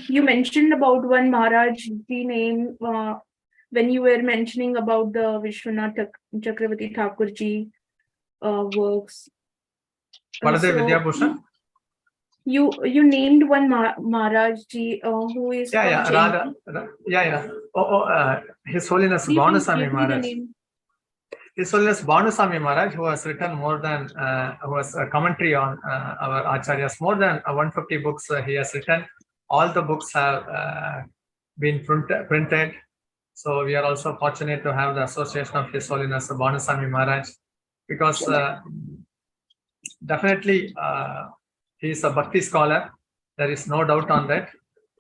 you mentioned about one Maharaj, the name, when you were mentioning about the Visvanath Chakravarthi Thakurji works. Baladev Vidyabhushan? You named one Maharaj ji who is Radha. His Holiness Bhavanaswami Maharaj. His Holiness Bhavanaswami Maharaj, who has written more than, who has a commentary on our acharyas, more than 150 books he has written. All the books have been printed. So we are also fortunate to have the association of His Holiness Bhavanaswami Maharaj, because definitely he is a Bhakti scholar. There is no doubt on that.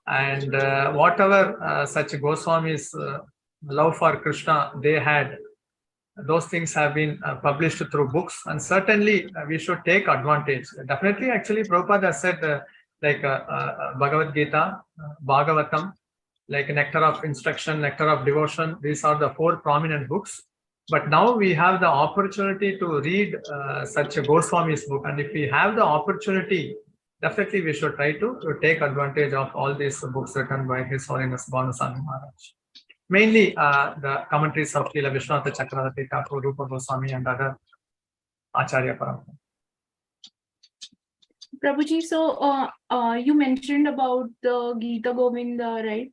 And whatever such Goswamis' love for Krishna they had, those things have been published through books, and certainly we should take advantage. Definitely, actually, Prabhupada has said like Bhagavad Gita, Bhagavatam, like Nectar of Instruction, Nectar of Devotion. These are the 4 prominent books. But now we have the opportunity to read such a Goswami's book, and if we have the opportunity, definitely we should try to take advantage of all these books written by His Holiness Bhavanaswami Maharaj. Mainly the commentaries of Srila Visvanath Chakravarthi, Thakur, Rupa Goswami, and other Acharya Parampara. Prabhuji, so you mentioned about the Gita Govinda, right?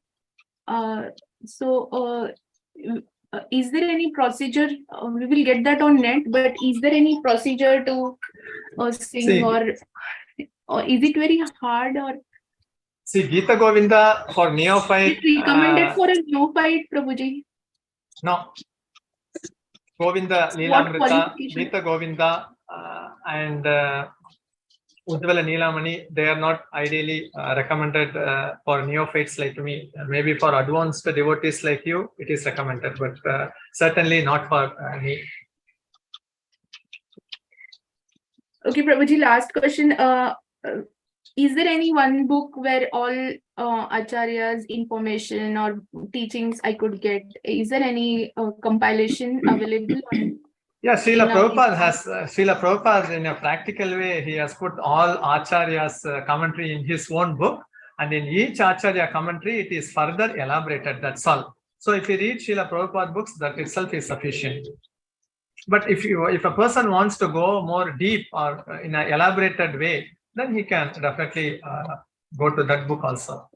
Is there any procedure? We will get that on net, but is there any procedure to sing, or is it very hard? Or see, Gita Govinda for neophyte. Is it recommended for a neophyte, Prabhuji? No. Govinda, Leelamrita, Gita Govinda, and Ujjvala Neelamani, they are not ideally recommended for neophytes like me. Maybe for advanced devotees like you, it is recommended, but certainly not for me. Okay, Prabhuji, last question. Is there any one book where all Acharya's information or teachings I could get? Is there any compilation available? Yeah, Srila Prabhupada has, Srila Prabhupada in a practical way, he has put all Acharya's commentary in his own book, and in each Acharya commentary, it is further elaborated, that's all. So if you read Srila Prabhupada books, that itself is sufficient. But if a person wants to go more deep or in an elaborated way, then he can definitely go to that book also.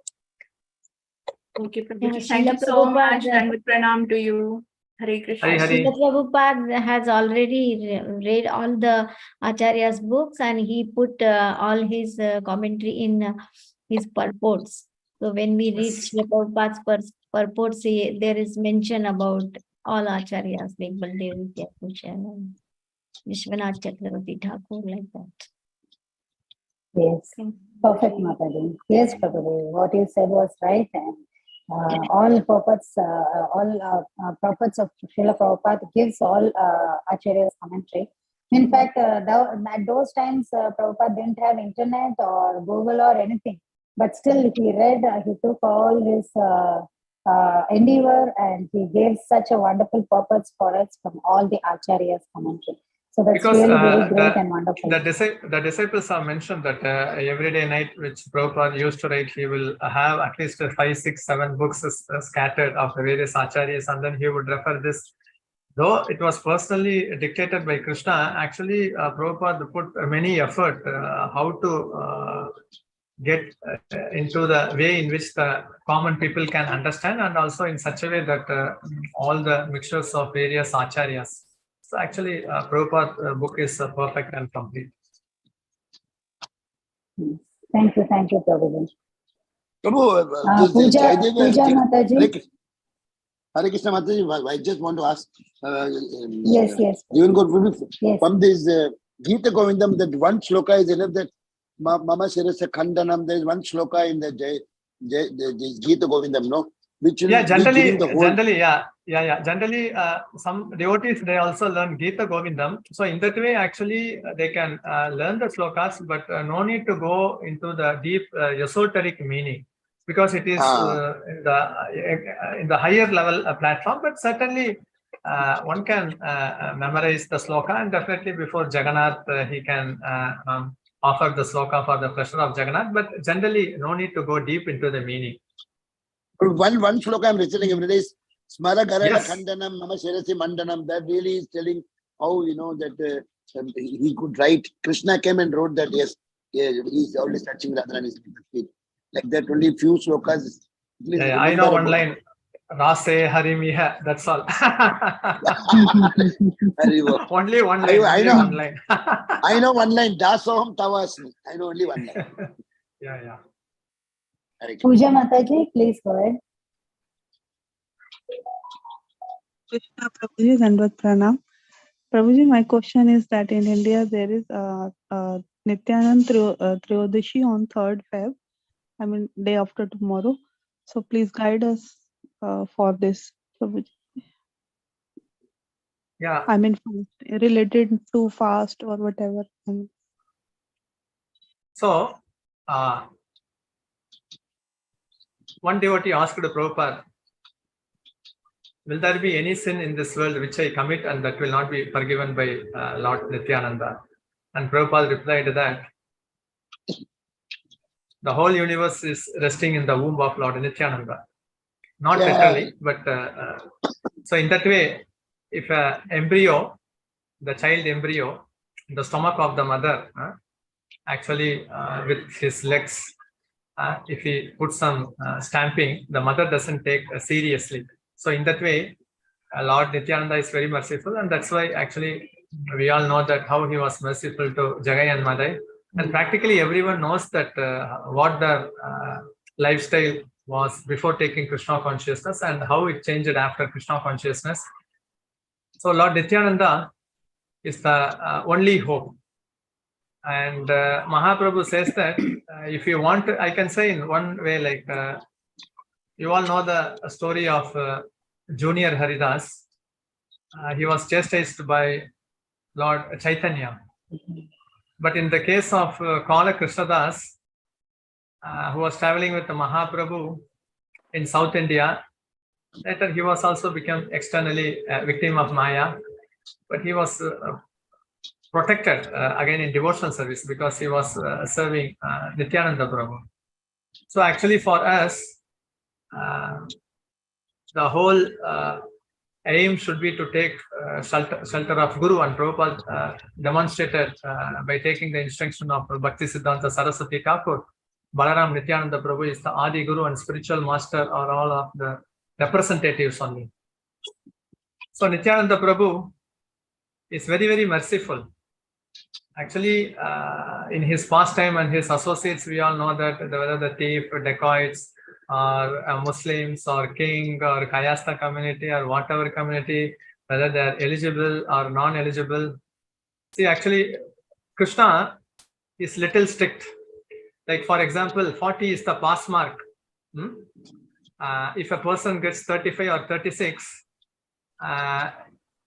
Okay, Prabhuji, thank you so much, and with pranam to you. Hare Krishna. Srila Prabhupada has already read all the Acharya's books, and he put all his commentary in his purports. So when we read Srila Prabhupada's purports, there is mention about all Acharyas, like Baldev Vidyabhushan and Visvanath Chakravarthi Thakur, like that. Yes, perfect, Mataji. Yes, Prabhuji, what you said was right. And all purports, purports of Srila Prabhupada gives all Acharya's commentary. In fact, at those times, Prabhupada didn't have internet or Google or anything. But still, he read, he took all his endeavor and he gave such a wonderful purpose for us from all the Acharya's commentary. So that's Because really very great and wonderful. The disciples have mentioned that every day night, which Prabhupada used to write, he will have at least 5, 6, 7 books scattered of the various acharyas, and then he would refer this. Though it was personally dictated by Krishna, actually Prabhupada put many effort how to get into the way in which the common people can understand, and also in such a way that all the mixtures of various acharyas. So actually, Prabhupada's book is perfect and complete. Thank you, Prabhuji. Prabhu, Puja Mataji. Hare Krishna Mataji, I just want to ask. Yes. Even from this Gita Govindam, that one shloka is enough, that Mama Shirasa Khandanam, there is one shloka in the Gita Govindam, no? Which generally, some devotees, they also learn Gita Govindam. So in that way, actually, they can learn the slokas, but no need to go into the deep esoteric meaning, because it is in the higher level platform. But certainly, one can memorize the sloka, and definitely before Jagannath, he can offer the sloka for the pleasure of Jagannath. But generally, no need to go deep into the meaning. One shloka I'm reciting every day is Smara Garala Khandanam Mama Shirasi Mandanam. That really is telling how, that he could write. Krishna came and wrote that, he's always touching Radharani's feet. Like that, only few slokas. I know one line. Rase Harimiha, that's all. Only one line. I know one line. I know one line. Dasoham Tavasmi. I know only one line. Yeah. Puja Mataji, please go ahead. Krishna Prabhuji, Dandvat Pranam. Prabhuji, my question is that in India there is Nityanand Triyodashi on 3rd Feb. I mean, day after tomorrow. So please guide us for this, Prabhuji. Yeah. I mean, related to fast or whatever. So, one devotee asked Prabhupada, will there be any sin in this world which I commit and that will not be forgiven by Lord Nityananda? And Prabhupada replied that the whole universe is resting in the womb of Lord Nityananda. Not literally, but so in that way, if an embryo, the child embryo, in the stomach of the mother, actually with his legs, if he puts some stamping, the mother doesn't take seriously. So in that way, Lord Nityananda is very merciful, and that's why actually we all know that how he was merciful to Jagai and Madai. And practically everyone knows that what the lifestyle was before taking Krishna consciousness and how it changed after Krishna consciousness. So Lord Nityananda is the only hope. And Mahaprabhu says that if you want to, I can say in one way, like you all know the story of Junior Haridas. He was chastised by Lord Chaitanya. But in the case of Kala Krishnadas, who was traveling with the Mahaprabhu in South India, later he was also become externally a victim of Maya, but he was protected again in devotional service because he was serving Nityananda Prabhu. So actually for us, the whole aim should be to take shelter of Guru, and Prabhupada demonstrated by taking the instruction of Bhakti Siddhanta Saraswati Thakur. Balaram Nityananda Prabhu is the Adi Guru, and spiritual master are all of the representatives only. So Nityananda Prabhu is very, very merciful. Actually, in his pastime and his associates, we all know that whether the thief, dacoits, or Muslims, or king, or Kayasta community, or whatever community, whether they are eligible or non-eligible. See, actually, Krishna is little strict. Like, for example, 40 is the pass mark. if a person gets 35 or 36,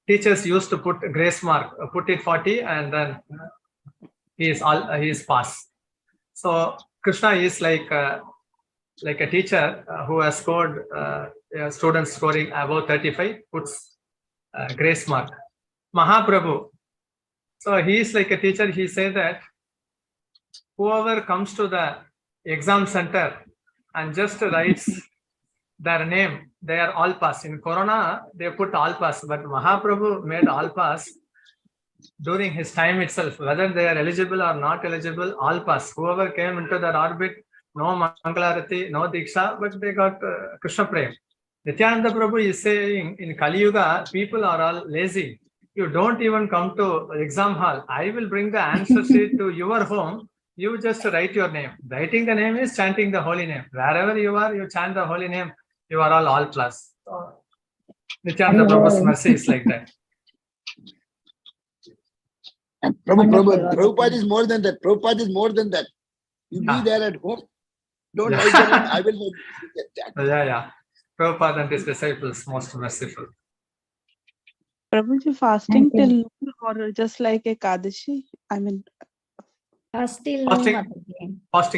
teachers used to put grace mark, put it 40, and then he is pass. So Krishna is like a teacher who has scored students scoring above 35 puts grace mark. Mahaprabhu, so he is like a teacher. He says that whoever comes to the exam center and just writes their name, they are all pass. In Corona, they put all pass, but Mahaprabhu made all pass during his time itself. Whether they are eligible or not eligible, all pass. Whoever came into their orbit, no Mangalarati, no Diksha, but they got Krishna Prem. Nityananda Prabhu is saying in Kali Yuga, people are all lazy. You don't even come to exam hall. I will bring the answer sheet to your home. You just write your name. Writing the name is chanting the holy name. Wherever you are, you chant the holy name. You are all plus. So, Nityananda Prabhu's mercy is like that. And Prabhupada is more than that. Prabhupada is more than that. You be there at home. Don't write the name. I will get that. Yeah. Prabhupada and his disciples most merciful. Prabhuji, fasting till noon or just like Ekadashi? I mean, Fasting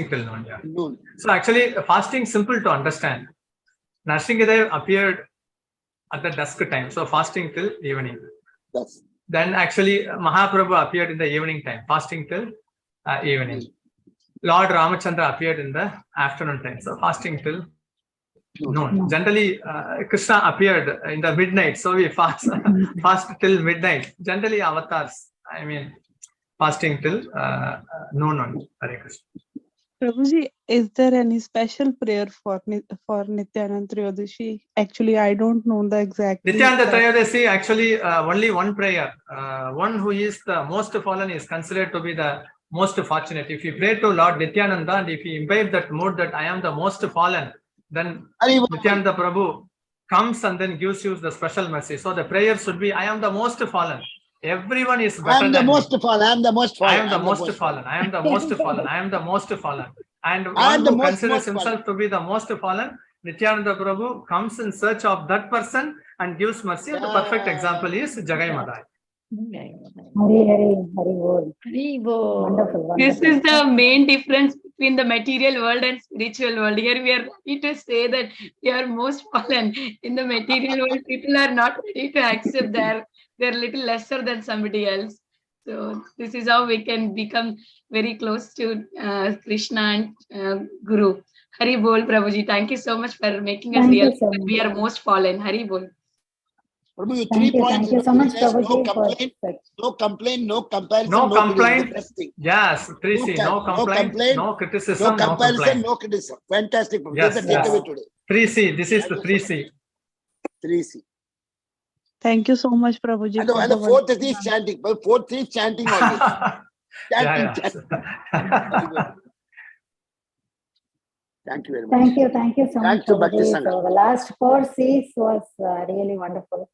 till noon, yeah. Noon. So actually, fasting simple to understand. Nrsimhadev appeared at the dusk time, so fasting till evening. Yes. Then actually, Mahaprabhu appeared in the evening time, fasting till evening. Lord Ramachandra appeared in the afternoon time, so fasting till noon. Generally, Krishna appeared in the midnight, so we fast till midnight. Generally, avatars, I mean, fasting till noon only. Hare Krishna. Prabhuji, is there any special prayer for Nityananda Triyodasi? Actually, I don't know the exact. Nityananda Triyodasi, actually, only one prayer. One who is the most fallen is considered to be the most fortunate. If you pray to Lord Nityananda and if you imbibe that mood that I am the most fallen, then Nityananda Prabhu comes and then gives you the special mercy. So the prayer should be, I am the most fallen. Everyone is better I am the most fallen. I am the most fallen. I am the most fallen. I am the most fallen. I am the most fallen. And one who considers himself to be the most fallen, Nityananda Prabhu comes in search of that person and gives mercy. And the perfect example is Jagai Madai. Hari Bol. Wonderful. This is the main difference between the material world and spiritual world. Here we are ready to say that we are most fallen. In the material world, people are not ready to accept they're little lesser than somebody else. So this is how we can become very close to Krishna and Guru. Hari Bol, Prabhuji. Thank you so much for making us realize that we are most fallen. Hari Bol. Prabhu, Thank you so much, Prabhuji. No complaint, no comparison, no complaint. Yes, 3C. No complaint, no criticism, no comparison, no criticism. Fantastic. Yes, this is the takeaway today. 3C. This is the 3C. 3C. Thank you so much, Prabhuji. And the fourth is chanting. Fourth is chanting always. Chanting. Thank you very much. Thank you so much, Prabhuji. So the last 4 C's was really wonderful.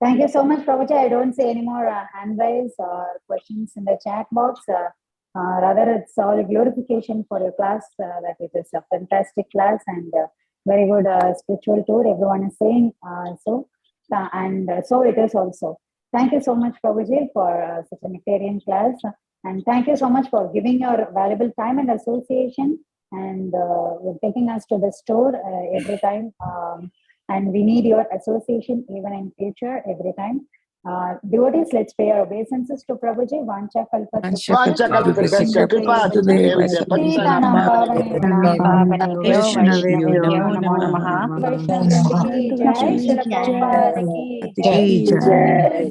Thank you so much, Prabhuji. I don't see any more hand raise or questions in the chat box. Rather, it's all a glorification for your class. That it is a fantastic class and very good spiritual tour. Everyone is saying so. And so it is also. Thank you so much, Prabhuji, for such a nectarian class. And thank you so much for giving your valuable time and association and taking us to the store every time. And we need your association even in future, every time. Devotees, let's pay our obeisances to Prabhuji. Vancha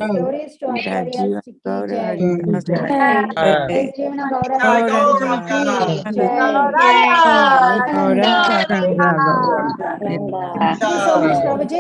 Glories to Acharya Jivana Gaurahari Prabhu. Thank you so much, Prabhuji.